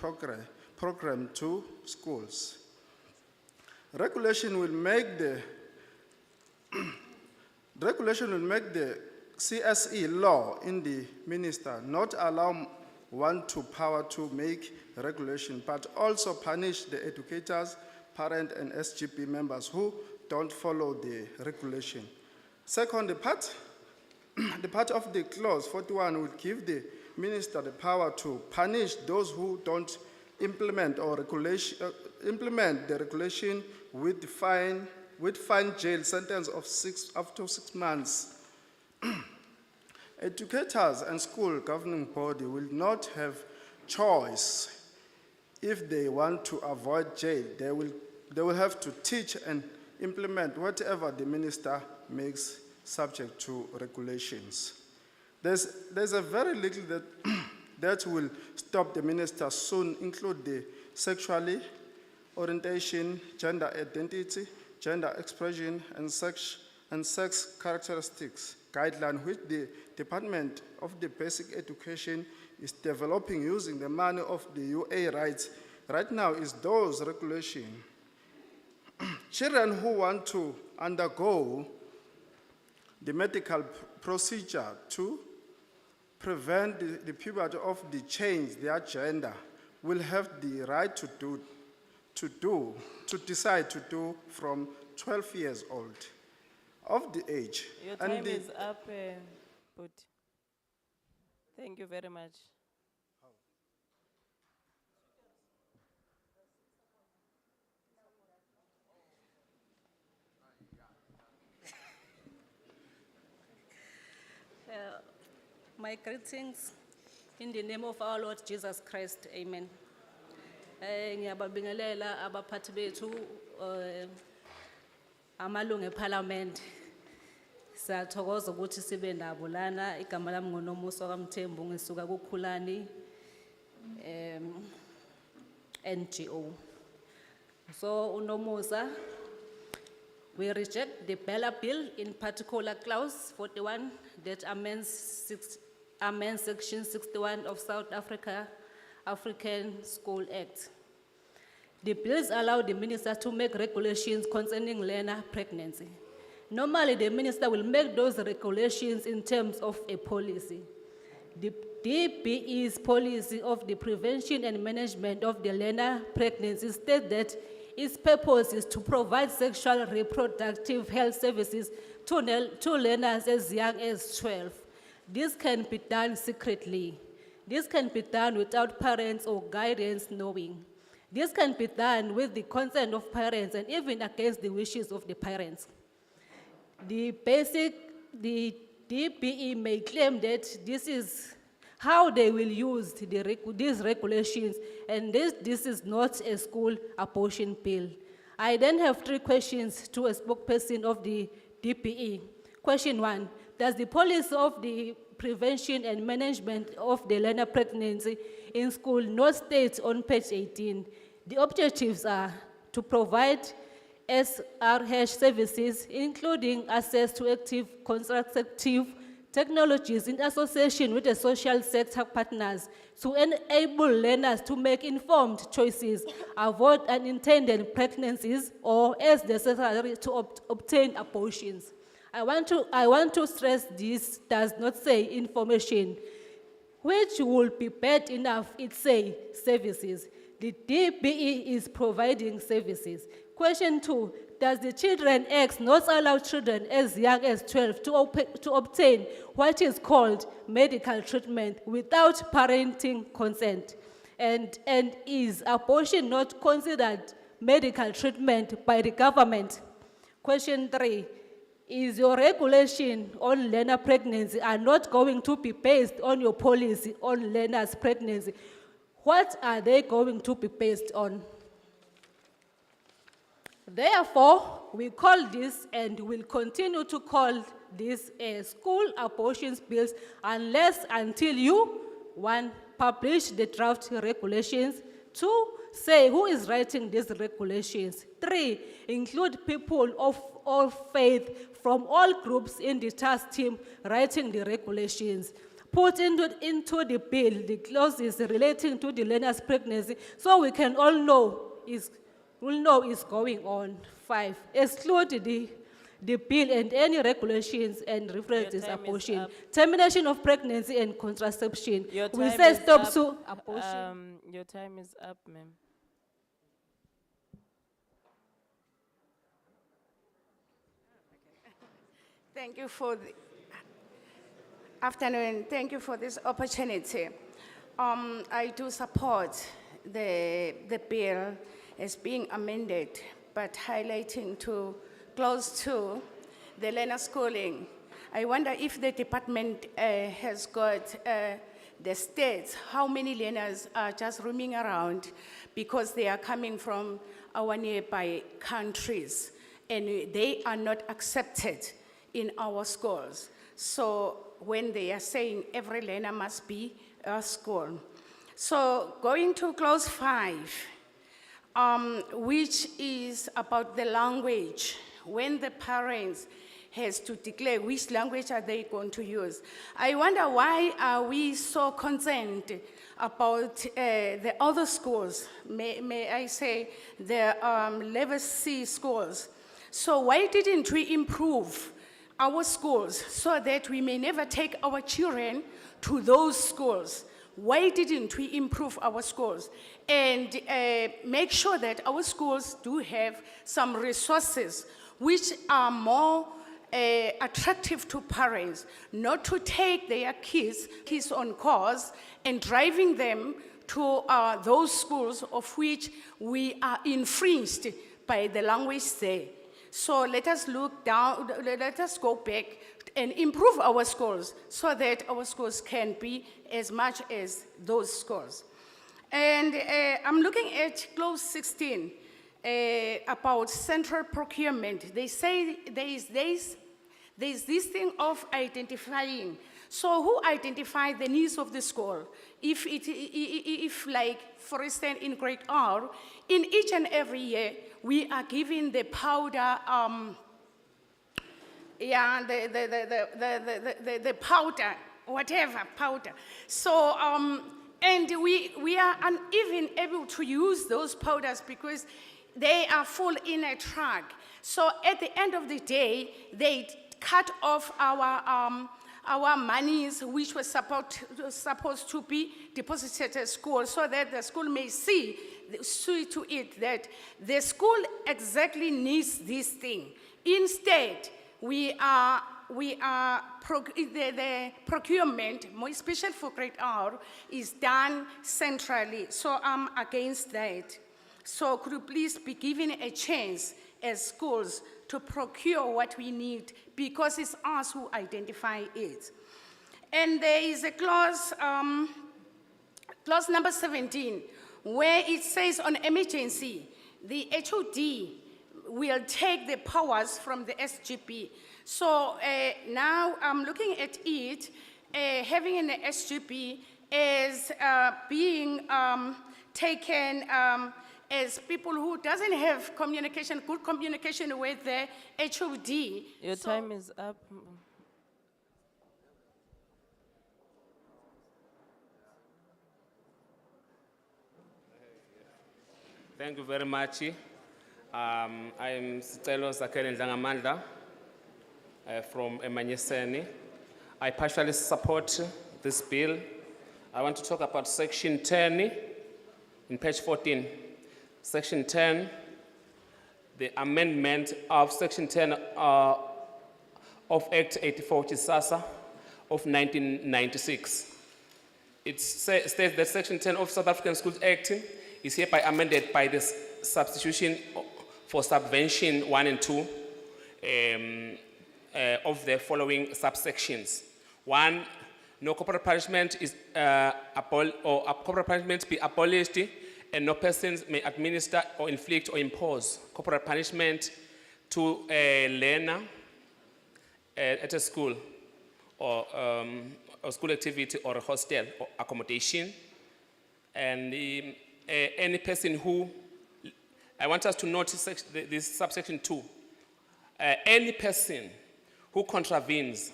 program to schools. Regulation will make the CSE law in the minister not allow one to power to make regulation, but also punish the educators, parents, and SGB members who don't follow the regulation. Second, the part of the clause 41 will give the minister the power to punish those who don't implement implement the regulation with fine jail sentence of up to 6 months. Educators and school governing body will not have choice. If they want to avoid jail, they will have to teach and implement whatever the minister makes subject to regulations. There's a very little that will stop the minister soon, include the sexuality, orientation, gender identity, gender expression, and sex characteristics guideline, which the Department of the Basic Education is developing using the money of the UA rights. Right now is those regulations. Children who want to undergo the medical procedure to prevent the puberty of the change their gender will have the right to decide to do from 12 years old of the age. Your time is up, but thank you very much. My greetings in the name of our Lord Jesus Christ, amen. Ngiyababingelela abaphathi bethu amalungu eParliament. Siyathokoza ukuthi sibe nabo lana. Igama lami nguNomusa kaMthembu, ngisuka kuKhulani NGO. So uNomusa, we reject the Bella Bill, in particular clause 41 that amends Section 61 of South African School Act. The bills allow the minister to make regulations concerning learner pregnancy. Normally, the minister will make those regulations in terms of a policy. The DBE's policy of the prevention and management of the learner pregnancy states that its purpose is to provide sexual reproductive health services to learners as young as 12. This can be done secretly. This can be done without parents or guardians knowing. This can be done with the consent of parents and even against the wishes of the parents. The DBE may claim that this is how they will use these regulations, and this is not a school abortion bill. I then have 3 questions to a spokesperson of the DBE. Question 1, does the policy of the prevention and management of the learner pregnancy in school not state on page 18? The objectives are to provide SRH services, including access to active contraceptive technologies in association with the social sector partners to enable learners to make informed choices, avoid unintended pregnancies, or as necessary to obtain abortions. I want to stress this does not say information, which will be bad enough, it say services. The DBE is providing services. Question 2, does the Children Act not allow children as young as 12 to obtain what is called medical treatment without parenting consent? And is abortion not considered medical treatment by the government? Question 3, is your regulation on learner pregnancy are not going to be based on your policy on learners' pregnancy? What are they going to be based on? Therefore, we call this and will continue to call this a school abortion bills until you, 1, publish the draft regulations, 2, say who is writing these regulations. 3, include people of all faith from all groups in the task team writing the regulations. Put into the bill the clauses relating to the learner's pregnancy so we can all know is going on. 5, exclude the bill and any regulations and references time is abortion. up. Termination of pregnancy and contraception. Your We time say is stop up. to abortion. Your time is up, ma'am. Thank you for the afternoon. Thank you for this opportunity. I do support the bill as being amended, but highlighting to clause 2, the learner schooling. I wonder if the department has got the stats, how many learners are just roaming around because they are coming from our nearby countries and they are not accepted in our schools. So when they are saying every learner must be a school. So going to clause 5, which is about the language, when the parents has to declare which language are they going to use. I wonder why are we so concerned about the other schools, may I say the level C schools. So why didn't we improve our schools so that we may never take our children to those schools? Why didn't we improve our schools and make sure that our schools do have some resources which are more attractive to parents, not to take their kids on cars and driving them to those schools of which we are infringed by the language there. So let us look down, let us go back and improve our schools so that our schools can be as much as those schools. And I'm looking at clause 16 about central procurement. They say there's this thing of identifying. So who identifies the needs of the school? If like, for instance, in grade R, in each and every year, we are giving the powder, the powder, whatever powder. So, and we are uneven able to use those powders because they are full in a truck. So at the end of the day, they cut off our monies which were supposed to be deposited at school so that the school may see to it that the school exactly needs this thing. Instead, the procurement, more especially for grade R, is done centrally. So I'm against that. So could you please be given a chance as schools to procure what we need because it's us who identify it. And there is a clause, clause number 17, where it says on emergency, the HOD will take the powers from the SGP. So now I'm looking at it, having an SGP as being taken as people who doesn't have communication, good communication with the HOD. Your time is up. Thank you very much. I am Sicelo Zakele Ndlangamandla from Emanyeseni. I partially support this bill. I want to talk about section 10 in page 14. Section 10, the amendment of section 10 of Act 84, which is SASA, of 1996. It states that section 10 of South African Schools Act is hereby amended by the substitution for subvention 1 and 2 of the following subsections. 1, no corporal punishment is corporal punishment be abolished, and no persons may administer or inflict or impose corporal punishment to a learner at a school or school activity or a hostel or accommodation. And any person who, I want us to notice this subsection 2. Any person who contravenes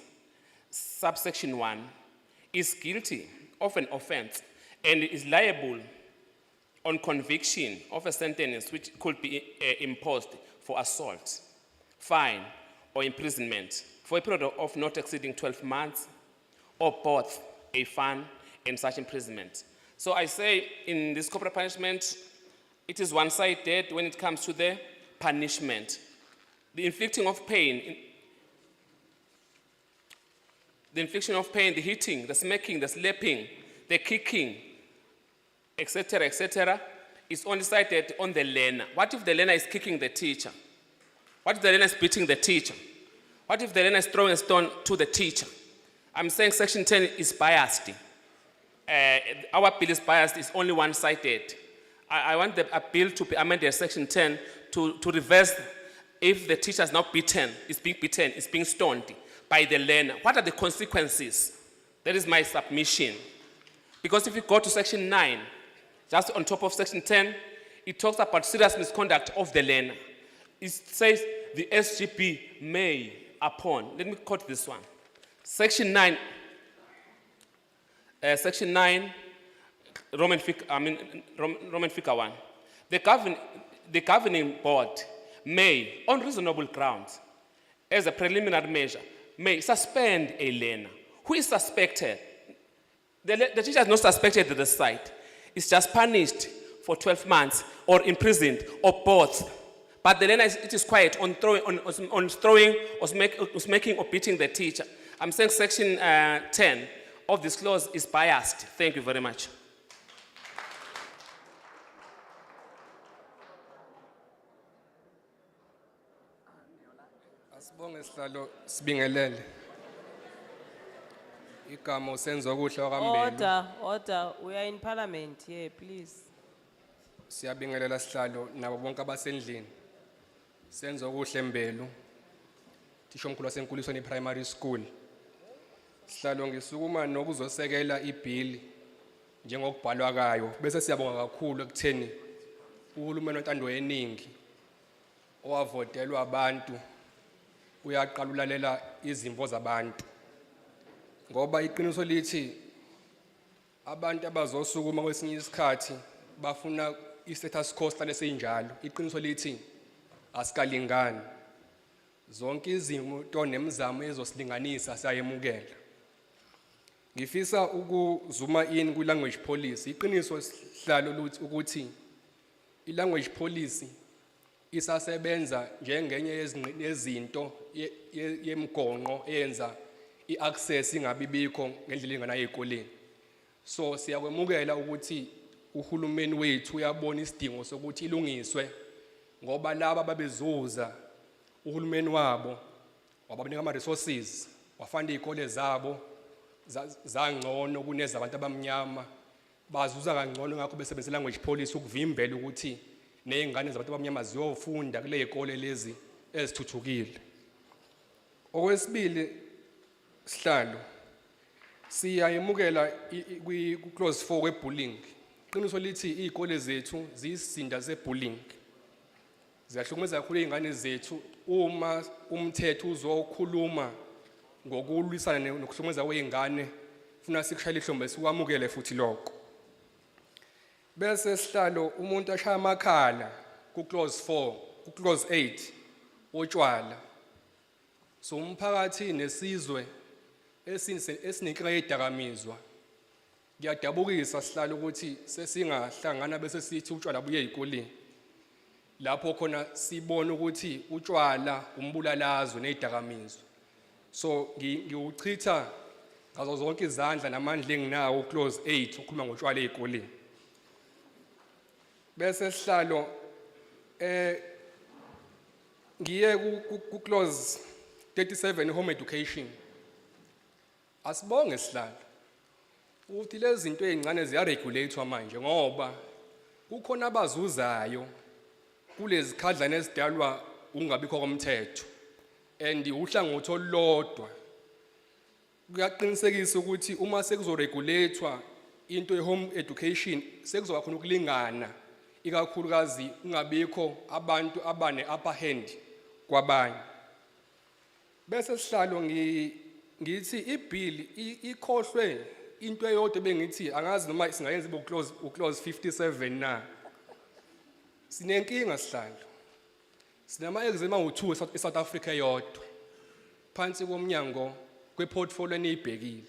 subsection 1 is guilty of an offense and is liable on conviction of a sentence which could be imposed for assault, fine, or imprisonment for a period of not exceeding 12 months, or both a fine and such imprisonment. So I say in this corporal punishment, it is one-sided when it comes to the punishment. The inflicting of pain, the hitting, the smacking, the slapping, the kicking, etc., is only cited on the learner. What if the learner is kicking the teacher? What if the learner is beating the teacher? What if the learner is throwing a stone to the teacher? I'm saying section 10 is biased. Our bill is biased, it's only one-sided. I want the bill to be amended, section 10, to reverse if the teacher is not beaten, is being stoned by the learner. What are the consequences? That is my submission. Because if you go to section 9, just on top of section 10, it talks about serious misconduct of the learner. It says the SGB may upon, let me quote this one. Section 9, Roman figure 1. The governing board may, on reasonable grounds, as a preliminary measure, may suspend a learner who is suspected. The teacher is not suspected at the site. It's just punished for 12 months or imprisoned or both. But the learner is quiet on throwing or smacking or beating the teacher. I'm saying section 10 of this clause is biased. Thank you very much. Asibonge sihlalo sibingelele. Igama usenzo kuhle wakambeni. Order. We are in parliament here, please. Siyabingelela sihlalo nabo bonke abasendlini. Senzo kuhle Mbelu. Thisho omkhulu wasenkulisweni primary school. Sihlalo ngisukuma nokuzosekela ibill njengokubhalwa kayo bese siyabonga kakhulu ekutheni uhulumeni wentando yeningi owavotelwa abantu uyaqala ulalela izimvo zabantu. Ngoba iqiniso lithi abantu abazosukuma kwesinye isikhathi bafuna i-status quo sihlale sinjalo. Iqiniso lithi asikalingani. Zonke izinto nemizamo ezosilinganisa siyayemukela. Ngifisa ukuzuma in kwi-language policy. Iqiniso sihlalo ukuthi i-language policy isasebenza njengenye yezinto yemgonqo eyenza i-access ingabibikho ngendlela enganayo ezikoleni. So siyakwemukela ukuthi uhulumeni wethu uyabona isidingo sokuthi ilungiswe ngoba laba babezuza uhulumeni wabo wabanika ama-resources wafanda izikole zabo zangcono kuneza abantu abamnyama bazuza kangcono ngakho besebenzisa language policy ukuvimbela ukuthi nezingane zabantu abamnyama ziyofunda kule zikole lezi ezithuthukile. Okwesibili sihlalo siyayemukela ku clause 4 webullying. Iqiniso lithi izikole zethu ziyisinda zebullying. Ziyahlukumeza kakhulu izingane zethu uma umthetho uzokhuluma ngokulwisana nokuhlukumeza kwezingane funa sikushayela ihlombe sikwamukele futhi lokho. Bese sihlalo umuntu ashaya amakhala ku clause 4 ku clause 8 otshwala. So umphakathi nesizwe esinenkinga yedakamizwa kuyadabukisa sihlalo ukuthi sesingahlangana bese sithi utshwala buye ezikoleni. Lapho khona sibona ukuthi utshwala umbulalazwe nezidakamizwa. So ngiuchitha ngazo zonke izandla namandla enginawo clause 8 ukukhuluma ngotshwala ezikoleni. Bese sihlalo ngiye ku clause 37 home education. Asibonge sihlalo uthi lezi zinto ezincane ziyaregulatewa manje ngoba kukhona abazuzayo kulezi khadlana ezidalwa ungabikho komthetho and uhlangothi olodwa kuyaqinisekisa ukuthi uma sekuzoregulatewa into ye-home education sekuzoba khona ukulingana ikakhulukazi ungabikho abantu abane-upper hand kwabanye. Bese sihlalo ngithi ibill ikhohlwe into eyodwa bengithi angazi noma singayenza ibe uclose 57 na. Sinenkinga sihlalo. Sinama-exam angu-2 eSouth Africa yodwa phansi komnyango kweportfolio eniyibhekile.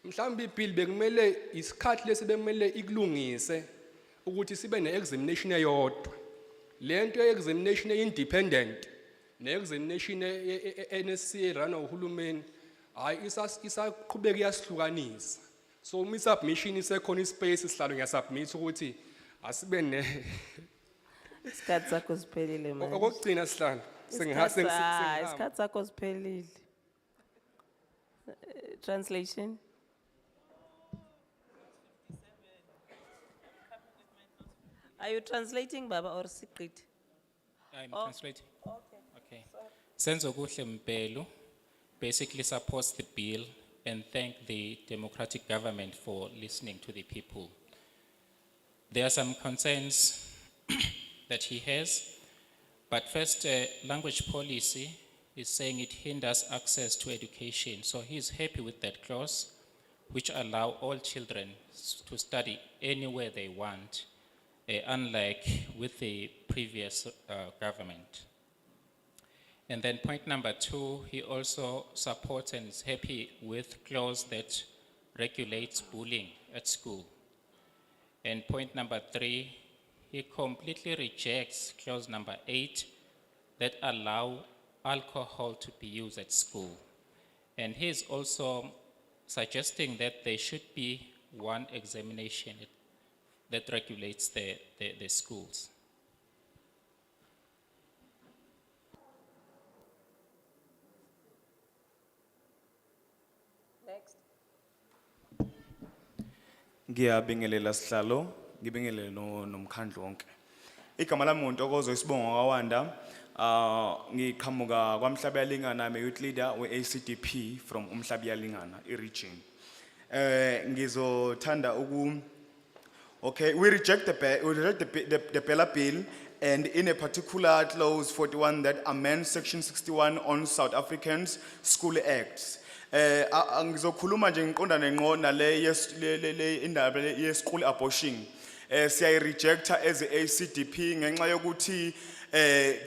Mhlawumbe ibill bekumele isikhathi lesi bekumele ikulungise ukuthi sibe ne-examination eyodwa. Le nto ye-examination e-independent ne-examination e-NSC run uhulumeni hayi isaqhubeka iyasihlukanisa. So uma i-submission isekhona ispace sihlalo ngiyasubmit ukuthi asibe ne Isikhathi sakho siphelile manje. okugcina sihlalo Isikhathi sakho siphelile. Translation. Are you translating, Baba, or Siqit? I'm translating. Okay. Senzo Kuhle Mpelo basically supports the bill and thank the democratic government for listening to the people. There are some concerns that he has, but first, language policy is saying it hinders access to education. So he's happy with that clause, which allow all children to study anywhere they want, unlike with the previous government. And then point number 2, he also supports and is happy with clause that regulates bullying at school. And point number 3, he completely rejects clause number 8 that allow alcohol to be used at school. And he is also suggesting that there should be one examination that regulates the schools. Next. Ngiyabingelela sihlalo, ngibingelele nomkhandlu wonke. Igama lami ngintokozo isibongo kaWanda. Ngiqhamuka kwaMhlaba Yalingana, I'm a youth leader we-ACDP from uMhlaba Yalingana region. Ngizothanda okay, we reject the Bella bill, and in a particular clause 41 that amends section 61 on South Africans School Acts. Ngizokhuluma nje ngiqondane ngqo nale indaba ye-school abortion. Siya rejecta as a ACDP ngenxa yokuthi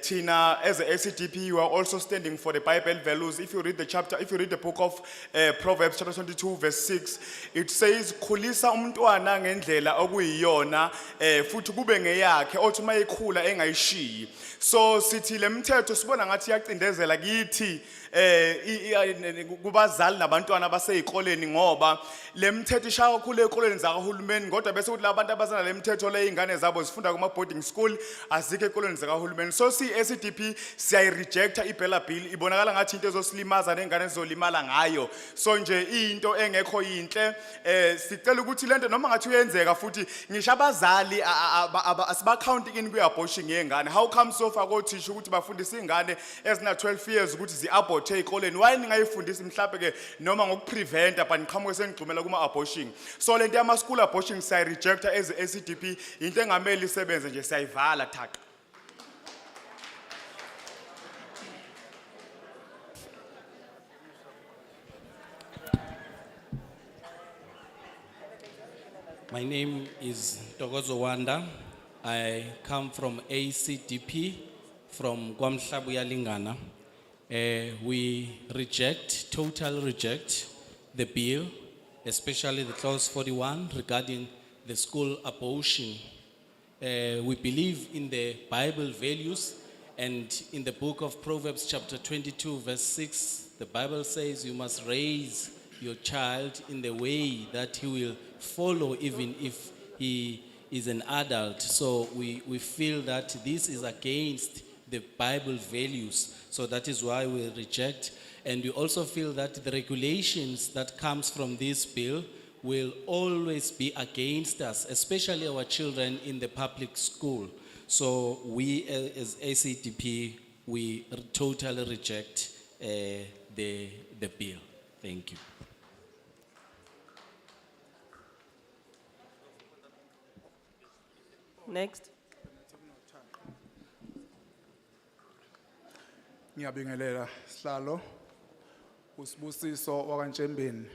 Tina, as a ACDP, you are also standing for the Bible values. If you read the book of Proverbs chapter 22 verse 6, it says, "Khulisa umntwana ngendlela okuyiyona, futhi kube ngeyakhe, othi uma ekhula engayishiyi." So sithi le mthetho sibona ngathi yacindezela kithi kubazali nabantwana abaseyikoleni ngoba le mthetho ishaya kakhulu ezikoleni zakahulumeni kodwa bese kuthi labantu abazana le mthetho le ingane zabo zifunda kuma boarding school azikho ezikoleni zakahulumeni. So si-ACDP siya-rejecta i-Bella bill, ibonakala ngathi into ezosilimaza nengane zizolimala ngayo. So nje into engekho yinhle, sicela ukuthi lento noma ngathi uyenzeka futhi ngisho abazali asiba-counting in kwi-abortion yengane. How come so far kothisha ukuthi bafundisa ingane ezina 12 years ukuthi zi-abort ezikoleni? Why ningayifundisi mhlawumbe ke noma ngokupreventa but niqhamuke senigxumela kuma-abortion? So lento yama-school abortion siya-rejecta as a-ACDP, into engamele isebenze nje siyayivala thaqa. My name is Togozo Wanda. I come from ACDP, from KwaMhlaba Yalingana. We totally reject the bill, especially the clause 41 regarding the school abortion. We believe in the Bible values, and in the book of Proverbs chapter 22 verse 6, the Bible says you must raise your child in the way that he will follow even if he is an adult. So we feel that this is against the Bible values. So that is why we reject. And we also feel that the regulations that comes from this bill will always be against us, especially our children in the public school. So we as ACDP, we totally reject the bill. Thank you. Next. Ngiyabingelela sihlalo usibusiso wakantshembeni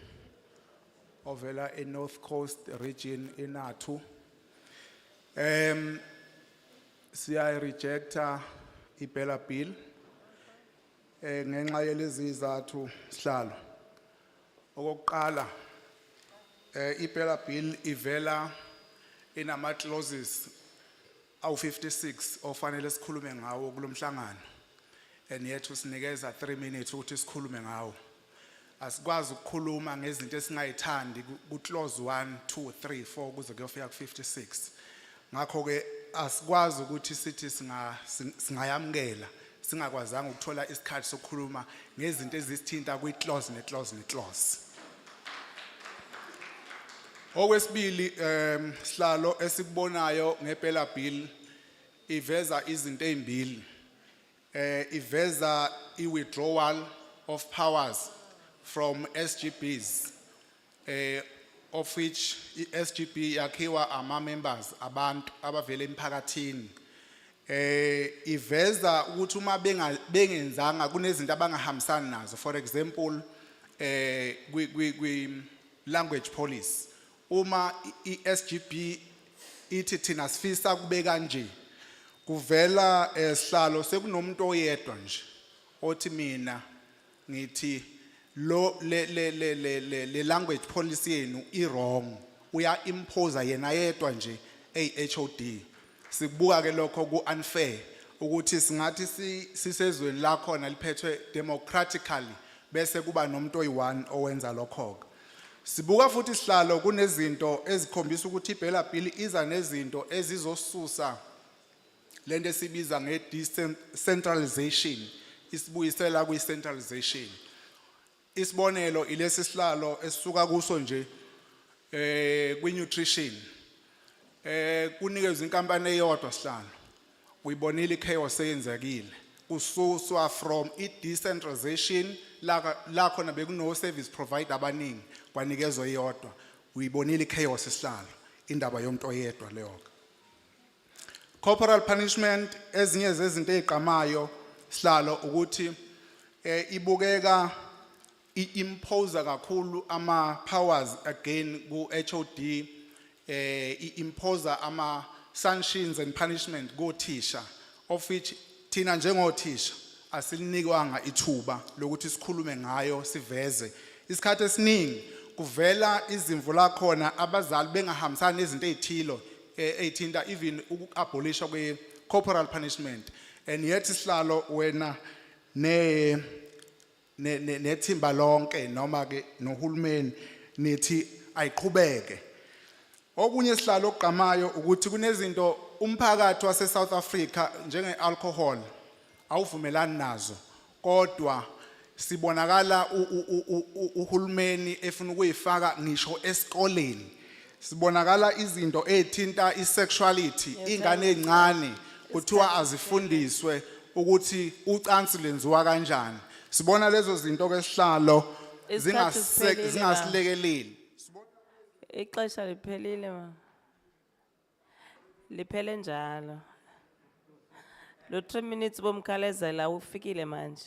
ovela eNorth Coast region eNathu. Siya rejecta ibela bill ngenxa yelezi izathu sihlalo. Okokuqala ibela bill ivela inama clauses awu 56 ofanele sikhulume ngawo kulomhlangano. And yet usinikeza 3 minutes ukuthi sikhulume ngawo. Asikwazi ukukhuluma ngezinto esingayithandi ku clause 1 2 3 4 kuze kuyofika ku 56. Ngakho ke asikwazi ukuthi sithi singayamkela singakwazanga ukuthola isikhathi sokukhuluma ngezinto ezisithinta kwi clause ne clause ne clause. Okwesibili sihlalo esikubonayo ngempela bill iveza izinto ezimbili. Iveza i-withdrawal of powers from SGBs, of which SGB yakhiwa ama-members abantu abavela emphakathini. Iveza ukuthi uma bengenzanga kunezinto abangahambisani nazo. For example, language policy. Uma i-SGB ithi thina sifisa kube kanje. Kuvela sihlalo sekunomuntu oyedwa nje othi mina ngithi le language policy yenu I wrong uya impose yena yedwa nje HOD. Sibuka ke lokho ku unfair ukuthi singathi sisezweni la khona liphethwe democratically bese kuba nomuntu oyi1 owenza lokho. Sibuka futhi sihlalo kunezinto ezikhombisa ukuthi ibela bill iza nezinto ezizosusa lento esibiza nge-decentralization, isibuyisela kwi-centralization. Isibonelo ilesi sihlalo esisuka kuso nje kwi-nutrition. Kunikezwe inkampani eyodwa sihlalo. Uyibonile i-chaos eyenzekile. Kususwa from i-decentralization la khona bekuno service provider abaningi kwanikezwe iyodwa. Uyibonile i-chaos sihlalo. Indaba yomuntu oyedwa leyo. Corporal punishment ezinye zezinto eziqhamayo sihlalo ukuthi ibukeka impose kakhulu ama powers again ku HOD, impose ama sanctions and punishment go teacher, of which thina njengothisha asilinikwanga ithuba lokuthi sikhulume ngayo siveze. Isikhathi esiningi kuvela izimvu la khona abazali bengahambisani nezinto ezithilo eithinta even uku-abolisha kwe-corporal punishment. And yet sihlalo wena nethimba lonke noma ke nohulumeni nithi ayiqhubeke. Okunye sihlalo okuqhamayo ukuthi kunezinto umphakathi wase South Africa njenge-alcohol awuvumelani nazo, kodwa sibonakala uhulumeni efuna ukuyifaka ngisho esikoleni. Sibonakala izinto ezithinta isexuality, ingane ezincane kuthiwa azifundiswe ukuthi ucansi lenziwa kanjani. Sibona lezo zinto ke sihlalo zingasilekeleli. Ixesha liphelile ma. Liphele njalo. Lo 3 minutes bomkhalezela ufikile manje.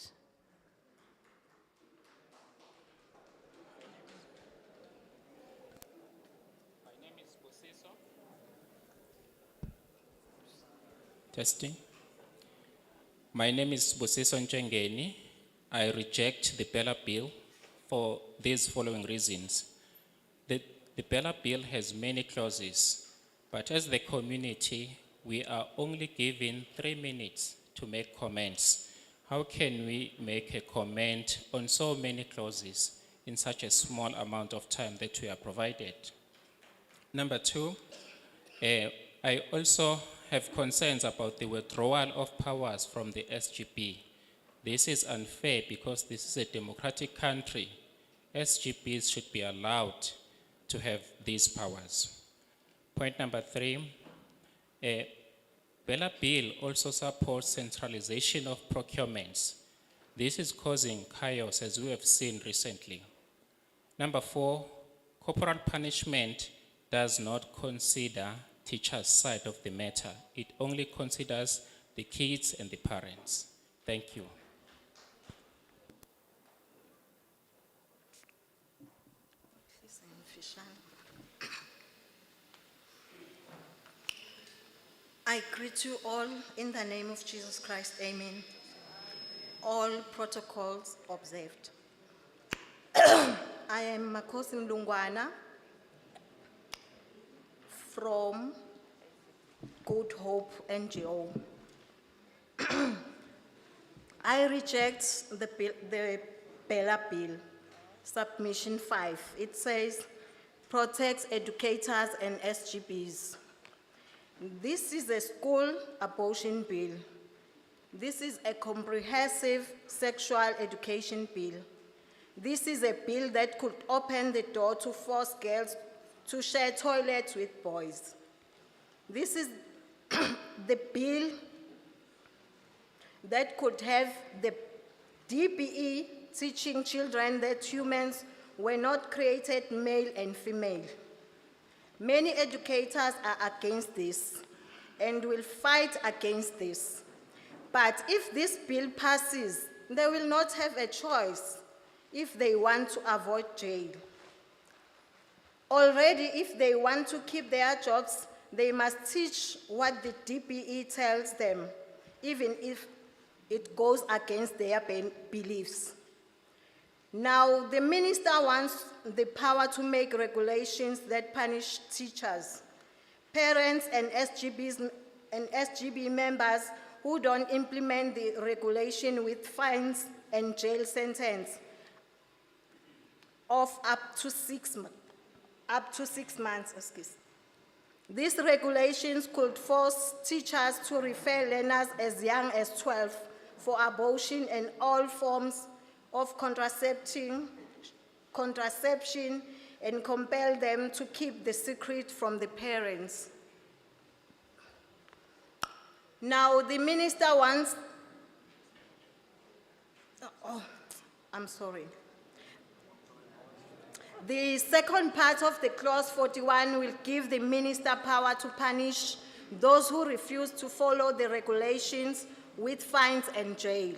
Testing. My name is Busiso Nchengeni. I reject the Bella Bill for these following reasons. The Bella Bill has many clauses, but as the community, we are only given 3 minutes to make comments. How can we make a comment on so many clauses in such a small amount of time that we are provided? Number two, I also have concerns about the withdrawal of powers from the SGB. This is unfair because this is a democratic country. SGBs should be allowed to have these powers. Point number three, Bella Bill also supports centralization of procurements. This is causing chaos as we have seen recently. Number four, corporal punishment does not consider teacher's side of the matter. It only considers the kids and the parents. Thank you. I greet you all in the name of Jesus Christ. Amen. All protocols observed. I am Makosi Mlungwana from Good Hope NGO. I reject the Bella Bill, submission 5. It says, protects educators and SGBs. This is a school abortion bill. This is a comprehensive sexual education bill. This is a bill that could open the door to force girls to share toilets with boys. This is the bill that could have the DBE teaching children that humans were not created male and female. Many educators are against this and will fight against this. But if this bill passes, they will not have a choice if they want to avoid jail. Already, if they want to keep their jobs, they must teach what the DPE tells them, even if it goes against their beliefs. Now, the minister wants the power to make regulations that punish teachers, parents, and SGB members who don't implement the regulation with fines and jail sentence of up to 6 months. Excuse. These regulations could force teachers to refer learners as young as 12 for abortion and all forms of contraception and compel them to keep the secret from the parents. Now, the minister wants, I'm sorry. The second part of the clause 41 will give the minister power to punish those who refuse to follow the regulations with fines and jail.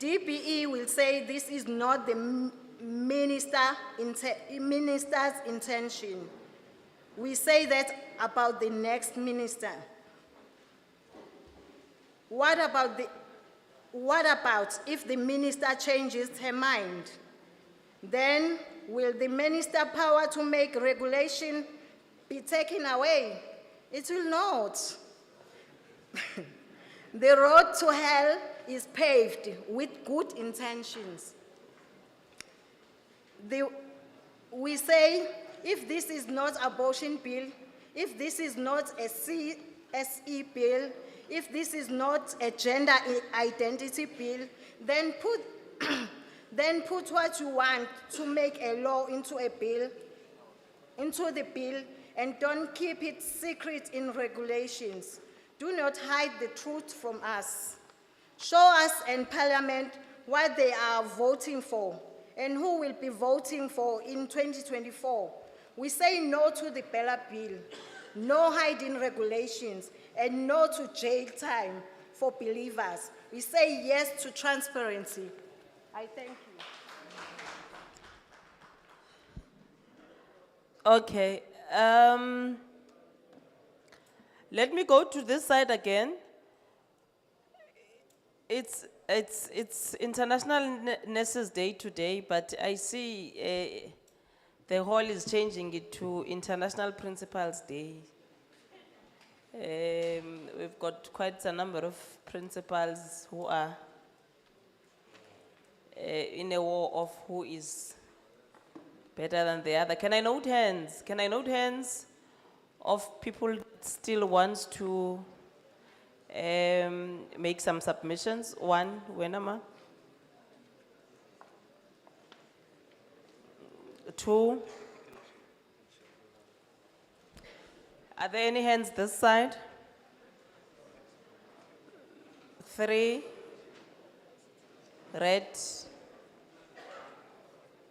DPE will say this is not the minister's intention. We say that about the next minister. What about if the minister changes her mind? Then will the minister power to make regulation be taken away? It will not. The road to hell is paved with good intentions. We say, if this is not abortion bill, if this is not a CSE bill, if this is not a gender identity bill, then put what you want to make a law into the bill, and don't keep it secret in regulations. Do not hide the truth from us. Show us in Parliament what they are voting for and who will be voting for in 2024. We say no to the Bella Bill, no hiding regulations, and no to jail time for believers. We say yes to transparency. I thank you. Okay. Let me go to this side again. It's International Nurses Day today, but I see the hall is changing it to International Principals Day. We've got quite a number of principals who are in a war of who is better than the other. Can I note hands? Can I note hands of people that still wants to make some submissions? One, Wenama. 2. Are there any hands this side? 3. Red.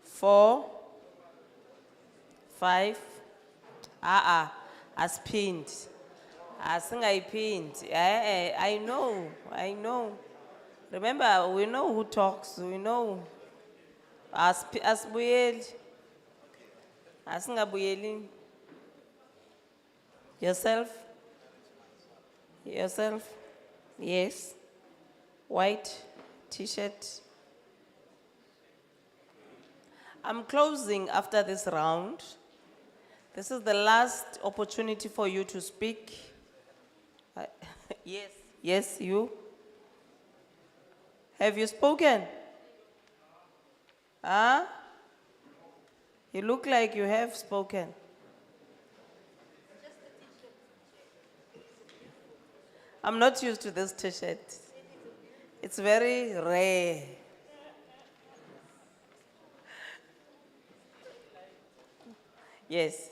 4. 5. Asphindi. Asingayiphindi. I know. Remember, we know who talks, we know. Asbuyeli. Asingabuyeli. Yourself? Yourself? Yes. White t-shirt. I'm closing after this round. This is the last opportunity for you to speak. Yes, you. Have you spoken? Huh? You look like you have spoken. I'm not used to this t-shirt. It's very rare. Yes.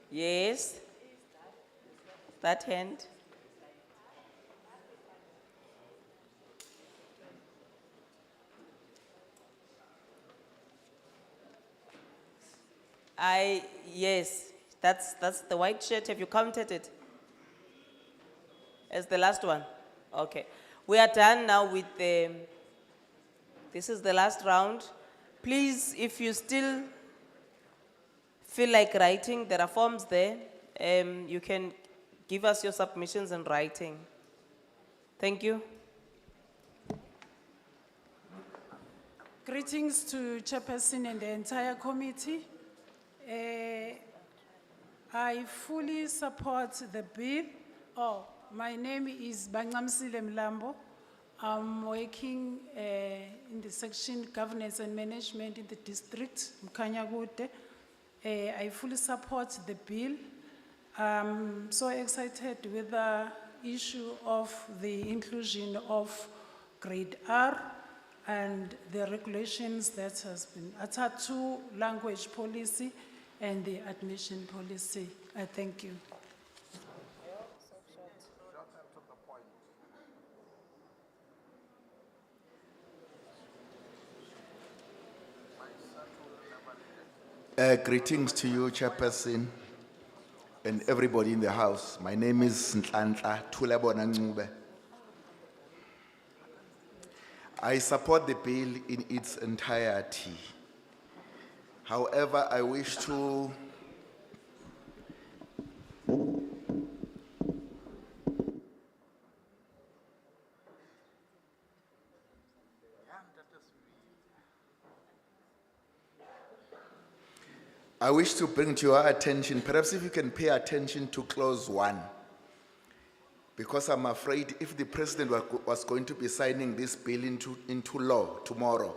Yes. That hand. Yes, that's the white shirt. Have you counted it? As the last one? Okay. We are done now with this is the last round. Please, if you still feel like writing, there are forms there. You can give us your submissions in writing. Thank you. Greetings to Chairperson and the entire committee. I fully support the bill. My name is Bangamsile Mlambo. I'm working in the section Governance and Management in the district, Mkanyagute. I fully support the bill. I'm so excited with the issue of the inclusion of grade R and the regulations that has been attached to language policy and the admission policy. I thank you. Greetings to you, Chairperson, and everybody in the house. My name is Nhlanhla Thulabona Ncube. I support the bill in its entirety. However, I wish to bring to your attention, perhaps if you can pay attention to clause 1, because I'm afraid if the president was going to be signing this bill into law tomorrow,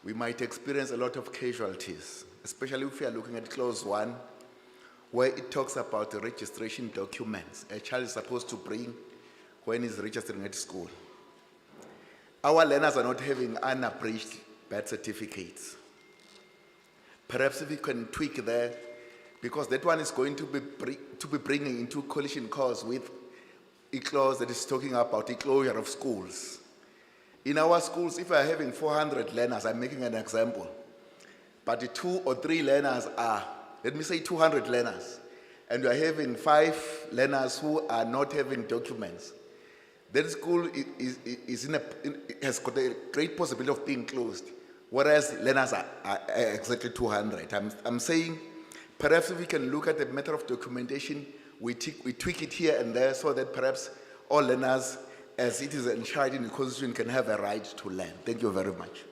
we might experience a lot of casualties, especially if we are looking at clause 1, where it talks about the registration documents a child is supposed to bring when he's registering at school. Our learners are not having unabridged birth certificates. Perhaps if we can tweak there, because that one is going to be bringing into collision cause with a clause that is talking about the closure of schools. In our schools, if we are having 400 learners, I'm making an example, but the 2 or 3 learners are, let me say 200 learners, and we are having 5 learners who are not having documents, that school has got a great possibility of being closed. Whereas learners are exactly 200. I'm saying perhaps if we can look at the matter of documentation, we tweak it here and there so that perhaps all learners, as it is enshrined in the Constitution, can have a right to learn. Thank you very much.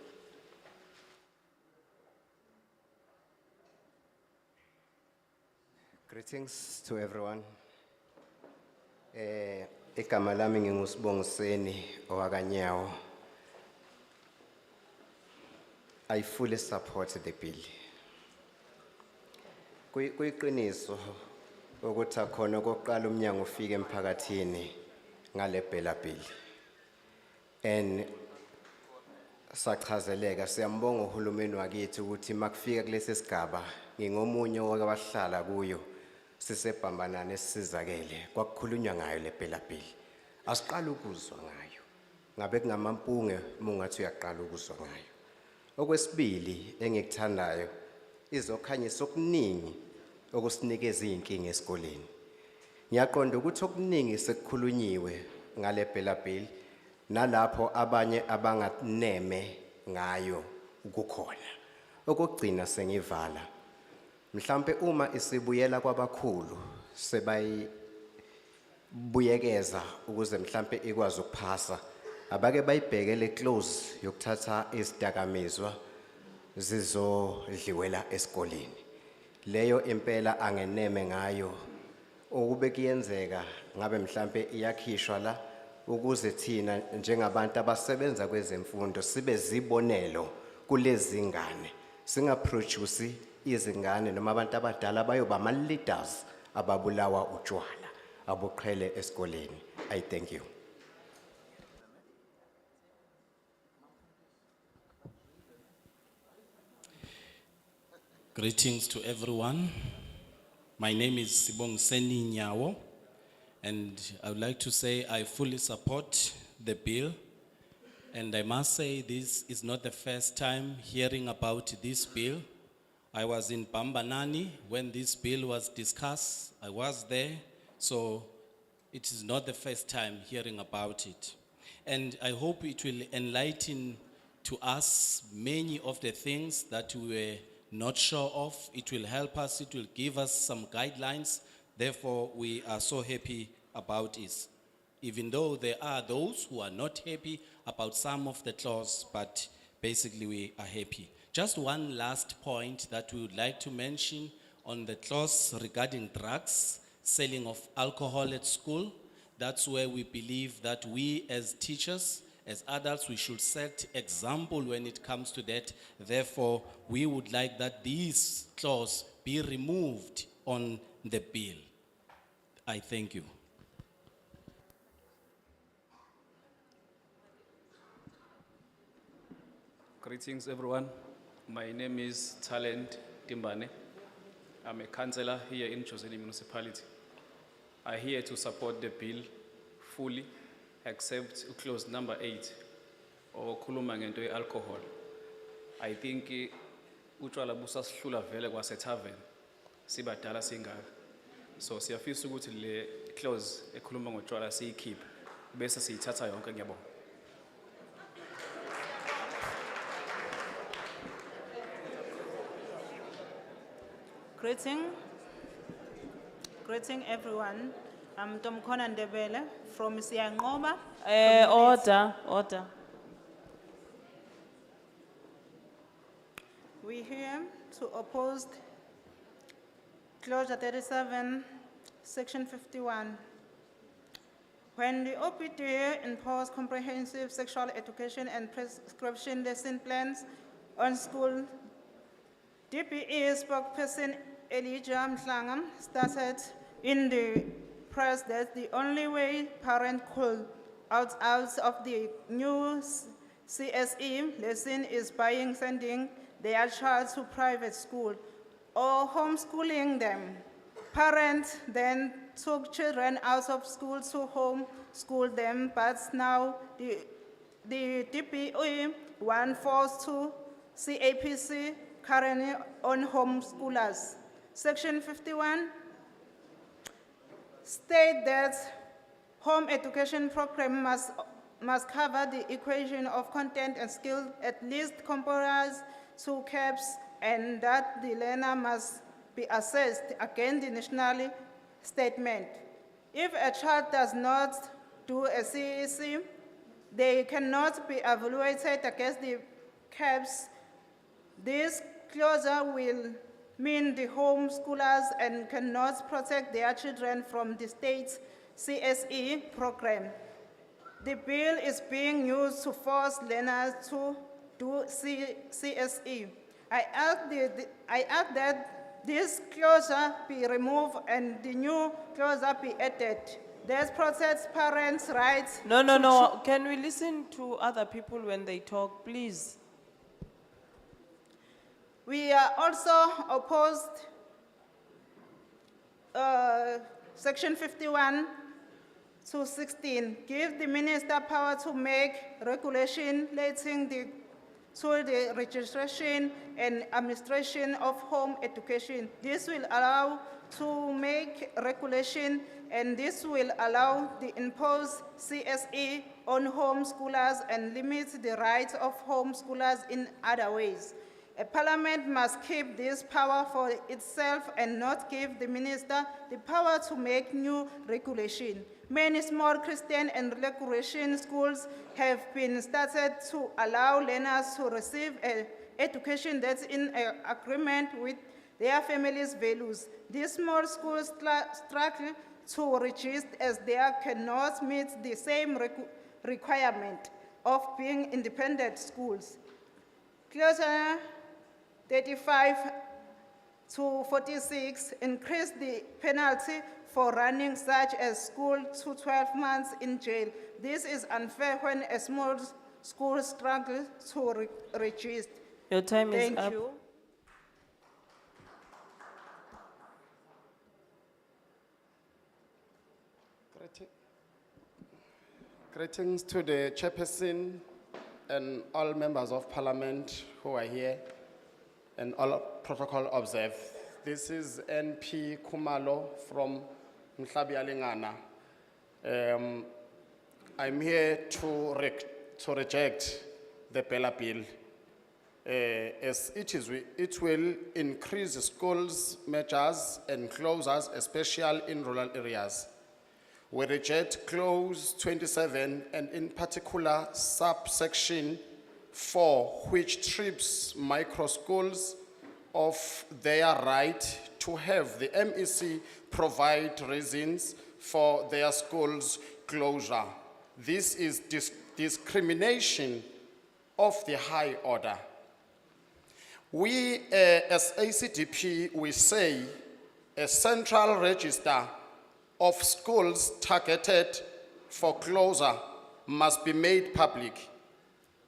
Greetings to everyone. Igama lami ngingusibongiseni owakanyawo. I fully support the bill. Kuyiqiniso ukuthi akhona okokuqala umnyango ufike emphakathini ngale bill. And sachazeleka siyambonga uhulumeni wakithi ukuthi makufika kulesi sigaba ngingomunye wabahlala kuyo sisebhambanana esizakele kwakukhulunywa ngayo le bill. Asiqala ukuzwa ngayo. Ngabe kungamampunge mungathi uyaqala ukuzwa ngayo. Okwesibili engikuthandayo izokhanyisa okuningi okusinikeza iy'nkinga esikoleni. Ngiyaqonda ukuthi okuningi sekukhulunyiwe ngale phela bill nalapho abanye abanganeme ngayo ukukhona. Okugcina sengivala. Mhlambe uma isibuyela kwabakhulu sebayibuyekeza ukuze mhlambe ikwazi ukuphasa, abake bayibhekele close yokuthatha izidakamizwa zizodliwela esikoleni. Leyo impela angeneme ngayo. Ukube kuyenzeka ngabe mhlambe iyakhishwa la ukuze thina njengabantu abasebenza kwezemfundo sibe zibonelo kulezi ngane, singaproduce izingane noma abantu abadala bayoba ama-leaders ababulawa utshwala abuqhele esikoleni. I thank you. Greetings to everyone. My name is Sibongiseni Nyawo, and I would like to say I fully support the bill. And I must say this is not the first time hearing about this bill. I was in Bambanani when this bill was discussed. I was there, so it is not the first time hearing about it. And I hope it will enlighten to us many of the things that we were not sure of. It will help us, it will give us some guidelines. Therefore, we are so happy about it. Even though there are those who are not happy about some of the clause, but basically we are happy. Just one last point that we would like to mention on the clause regarding drugs, selling of alcohol at school. That's where we believe that we as teachers, as adults, we should set example when it comes to that. Therefore, we would like that this clause be removed on the bill. I thank you. Greetings, everyone. My name is Talent Timbane. I'm a councillor here in Jozini municipality. I'm here to support the bill fully, except clause number 8, or khuluma ngento alcohol. I think utshwala busasihlula vele kwase-tavern, sibadala singaka. So siyafisa ukuthi le clause ekhuluma ngotshwala siyikhiphe, bese siyithatha yonke. Ngiyabonga. Greeting everyone. I'm Tomkhona Ndebele from Siyanqoba. Order. We're here to oppose Clause 37, Section 51. When the OPD imposed comprehensive sexual education and prescription lesson plans on school, DPE spokesperson Elijah Mhlanga stated in the press that the only way parents could opt out of the new CSE lesson is by sending their child to private school or homeschooling them. Parents then took children out of school to homeschool them, but now the DPE want forced to CAPC currently on homeschoolers. Section 51 states that home education program must cover the equation of content and skill, at least comprise 2 caps, and that the learner must be assessed against the national statement. If a child does not do a CEC, they cannot be evaluated against the caps. This clause will mean the homeschoolers and cannot protect their children from the state's CSE program. The bill is being used to force learners to do CSE. I ask that this clause be removed and the new clause be added. That protects parents' rights. No. Can we listen to other people when they talk, please? We are also opposed Section 51 to 16. Give the minister power to make regulation letting the to the registration and administration of home education. This will allow to make regulation, and this will allow the imposed CSE on homeschoolers and limit the rights of homeschoolers in other ways. A parliament must keep this power for itself and not give the minister the power to make new regulation. Many small Christian and regulation schools have been started to allow learners to receive an education that's in agreement with their families' values. These small schools struggle to register as they cannot meet the same requirement of being independent schools. Clause 35 to 46 increase the penalty for running such a school to 12 months in jail. This is unfair when a small school struggles to register. Your time is Thank up. you. Greetings to the chairperson and all members of parliament who are here and all protocol observed. This is NP Kumalo from Mhlabialingana. I'm here to reject the Bella bill. As it will increase schools, measures and closures, especially in rural areas. We reject clause 27 and in particular subsection 4, which strips micro schools of their right to have the MEC provide reasons for their schools closure. This is discrimination of the high order. We as ACDP, we say a central register of schools targeted for closure must be made public.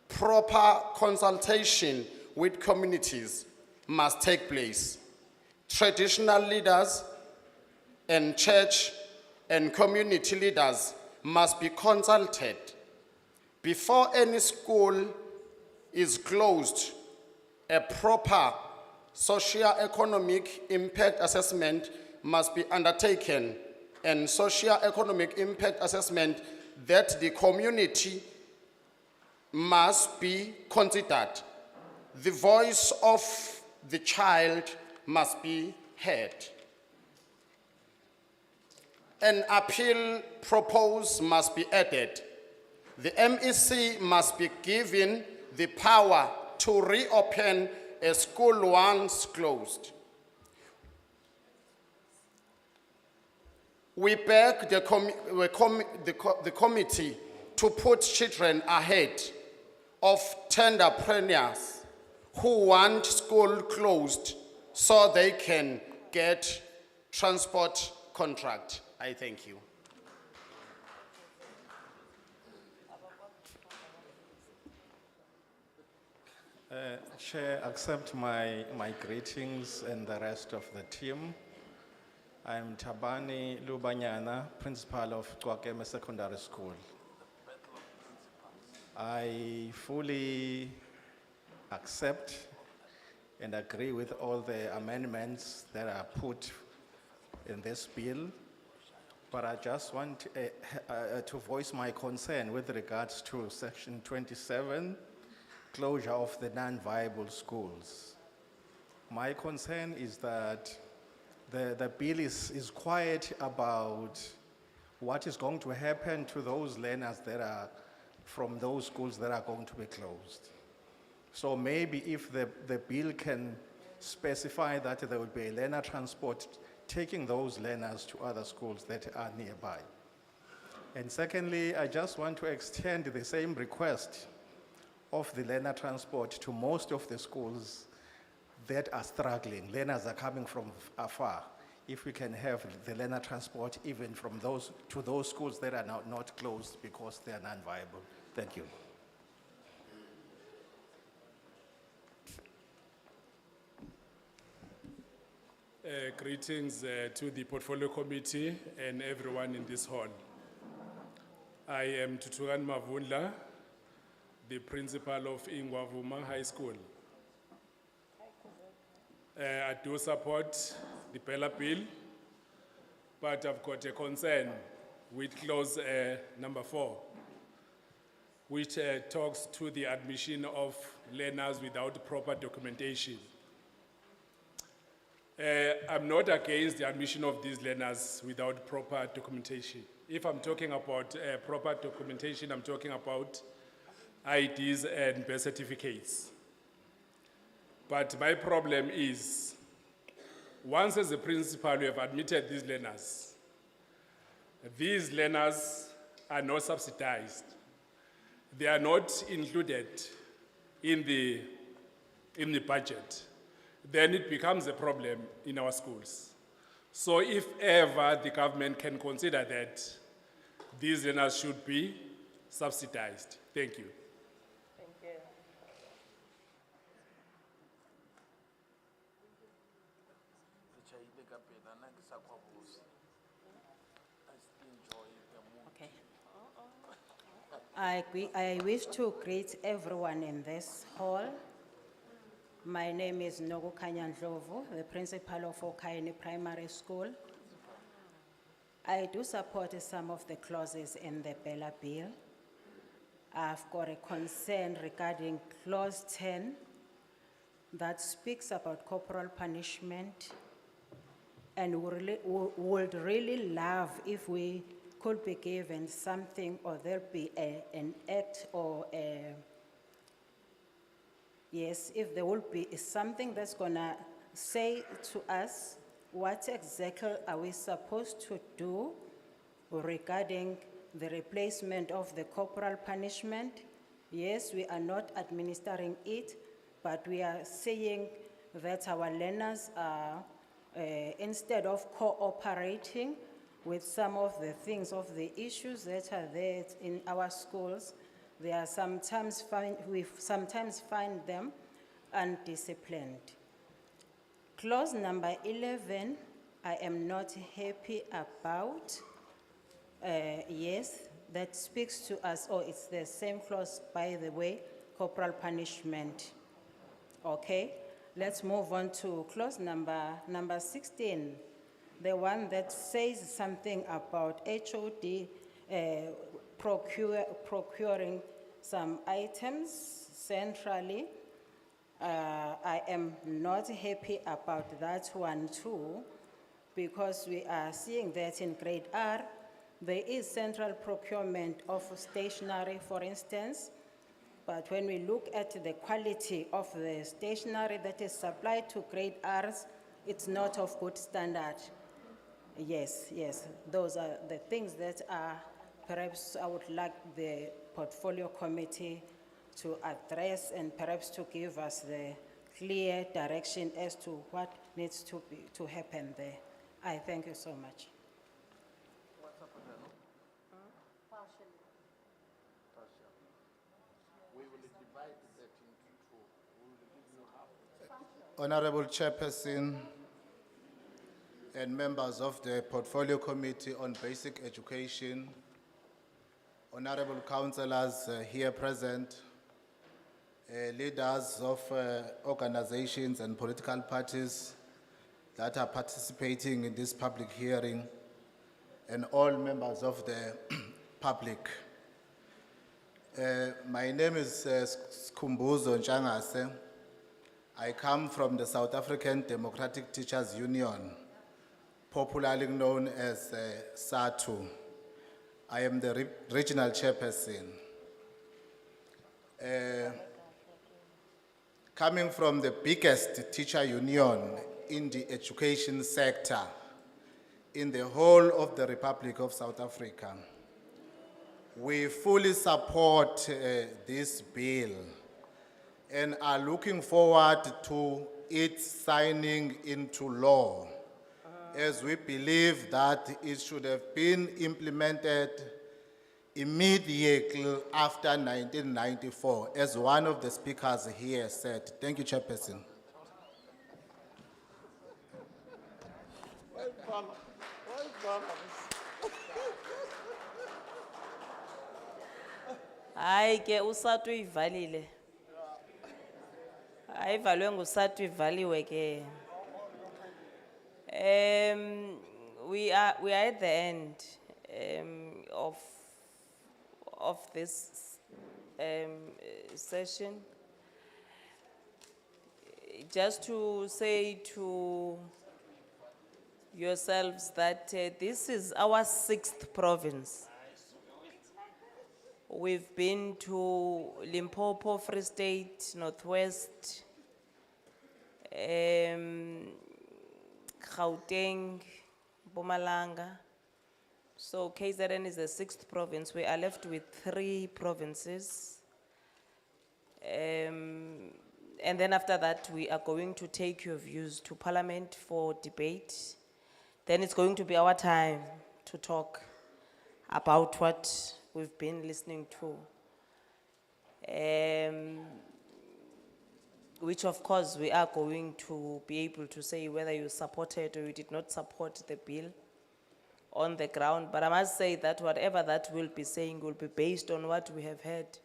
Proper consultation with communities must take place. Traditional leaders and church and community leaders must be consulted. Before any school is closed, a proper socio-economic impact assessment must be undertaken, and socio-economic impact assessment that the community must be considered. The voice of the child must be heard. An appeal proposed must be added. The MEC must be given the power to reopen a school once closed. We beg the committee to put children ahead of tenderpreneurs who want school closed so they can get transport contract. I thank you. Chair, accept my greetings and the rest of the team. I'm Tabani Lubanyana, principal of Kwakeme Secondary School. I fully accept and agree with all the amendments that are put in this bill, but I just want to voice my concern with regards to section 27, closure of the non-viable schools. My concern is that the bill is quiet about what is going to happen to those learners that are from those schools that are going to be closed. So maybe if the bill can specify that there will be a learner transport taking those learners to other schools that are nearby. And secondly, I just want to extend the same request of the learner transport to most of the schools that are struggling. Learners are coming from afar. If we can have the learner transport even from those to those schools that are not closed because they are non-viable. Thank you. Greetings to the Portfolio Committee and everyone in this hall. I am Tuturan Mavundla, the principal of Ingwavuma High School. I do support the Pella bill, but I've got a concern with clause number 4, which talks to the admission of learners without proper documentation. I'm not against the admission of these learners without proper documentation. If I'm talking about proper documentation, I'm talking about IDs and birth certificates. But my problem is, once as a principal we have admitted these learners are not subsidized. They are not included in the budget. Then it becomes a problem in our schools. So if ever the government can consider that these learners should be subsidized. Thank you. Thank you. Okay. I wish to greet everyone in this hall. My name is Nogu Kanyandlovu, the principal of Okaini Primary School. I do support some of the clauses in the Bella Bill. I've got a concern regarding clause 10 that speaks about corporal punishment, and would really love if we could be given something, or there'll be an act or yes, if there will be something that's gonna say to us what exactly are we supposed to do regarding the replacement of the corporal punishment. Yes, we are not administering it, but we are saying that our learners are, instead of cooperating with some of the things, of the issues that are there in our schools, they are we sometimes find them undisciplined. Clause number 11, I am not happy about. Yes, that speaks to us, it's the same clause, by the way, corporal punishment. Okay, let's move on to clause number 16, the one that says something about HOD procuring some items centrally. I am not happy about that one too, because we are seeing that in grade R, there is central procurement of stationery, for instance, but when we look at the quality of the stationery that is supplied to grade Rs, it's not of good standard. Yes, those are the things that are, perhaps I would like the portfolio committee to address, and perhaps to give us the clear direction as to what needs to happen there. I thank you so much. Honorable Chairperson and members of the Portfolio Committee on Basic Education, honorable councillors here present, leaders of organizations and political parties that are participating in this public hearing, and all members of the public. My name is Skhumbuzo Ntshangase. I come from the South African Democratic Teachers Union, popularly known as SATU. I am the regional chairperson. Coming from the biggest teacher union in the education sector in the whole of the Republic of South Africa, we fully support this bill and are looking forward to its signing into law, as we believe that it should have been implemented immediately after 1994, as one of the speakers here said. Thank you, Chairperson. Hayi ke uSatu ivalile. Ayivalwe nguSatu ivaliwe ke. We are at the end of this session. Just to say to yourselves that this is our 6th province. We've been to Limpopo, Free State, Northwest, Gauteng, Mpumalanga. So KZN is the 6th province. We are left with 3 provinces. And then after that, we are going to take your views to Parliament for debate. Then it's going to be our time to talk about what we've been listening to. Which of course we are going to be able to say whether you supported or you did not support the bill on the ground. But I must say that whatever that we'll be saying will be based on what we have heard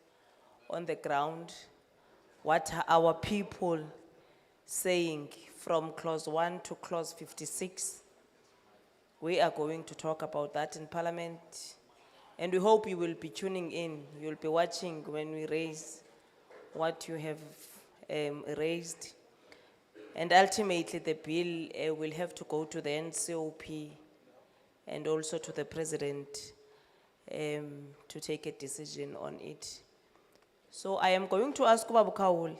on the ground, what are our people saying from clause 1 to clause 56. We are going to talk about that in Parliament. And we hope you will be tuning in. You'll be watching when we raise what you have raised. And ultimately, the bill will have to go to the NCOP and also to the President to take a decision on it. So I am going to ask Ubaba Kaul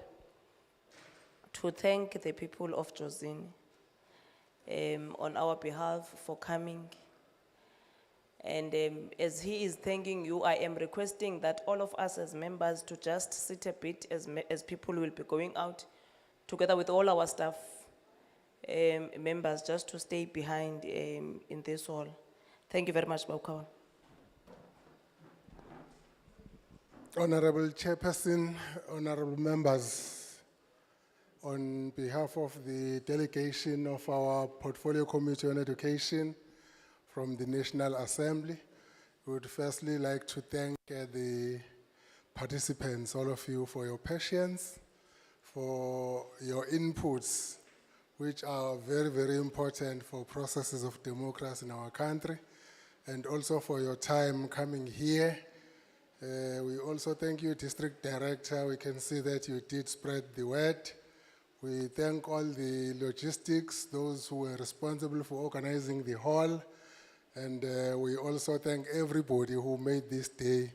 to thank the people of Jozini on our behalf for coming. And as he is thanking you, I am requesting that all of us as members to just sit a bit as people will be going out, together with all our staff members, just to stay behind in this hall. Thank you very much, Baukawa. Honorable Chairperson, honorable members, on behalf of the delegation of our Portfolio Committee on Education from the National Assembly, we would firstly like to thank the participants, all of you, for your patience, for your inputs, which are very, very important for processes of democracy in our country, and also for your time coming here. We also thank you, District Director. We can see that you did spread the word. We thank all the logistics, those who were responsible for organizing the hall. And we also thank everybody who made this day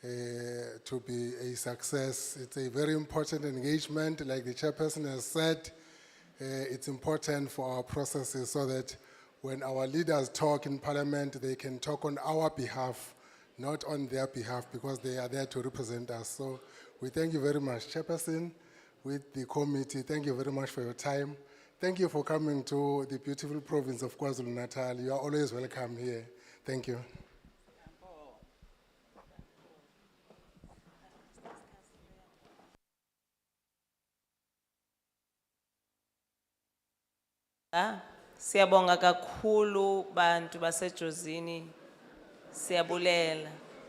to be a success. It's a very important engagement. Like the chairperson has said, it's important for our processes so that when our leaders talk in Parliament, they can talk on our behalf, not on their behalf, because they are there to represent us. So we thank you very much, Chairperson, with the committee. Thank you very much for your time. Thank you for coming to the beautiful province of Kwa-Zulu Natal. You are always welcome here. Thank you. Siyabonga kakhulu bantu base Jozini. Siyabulela.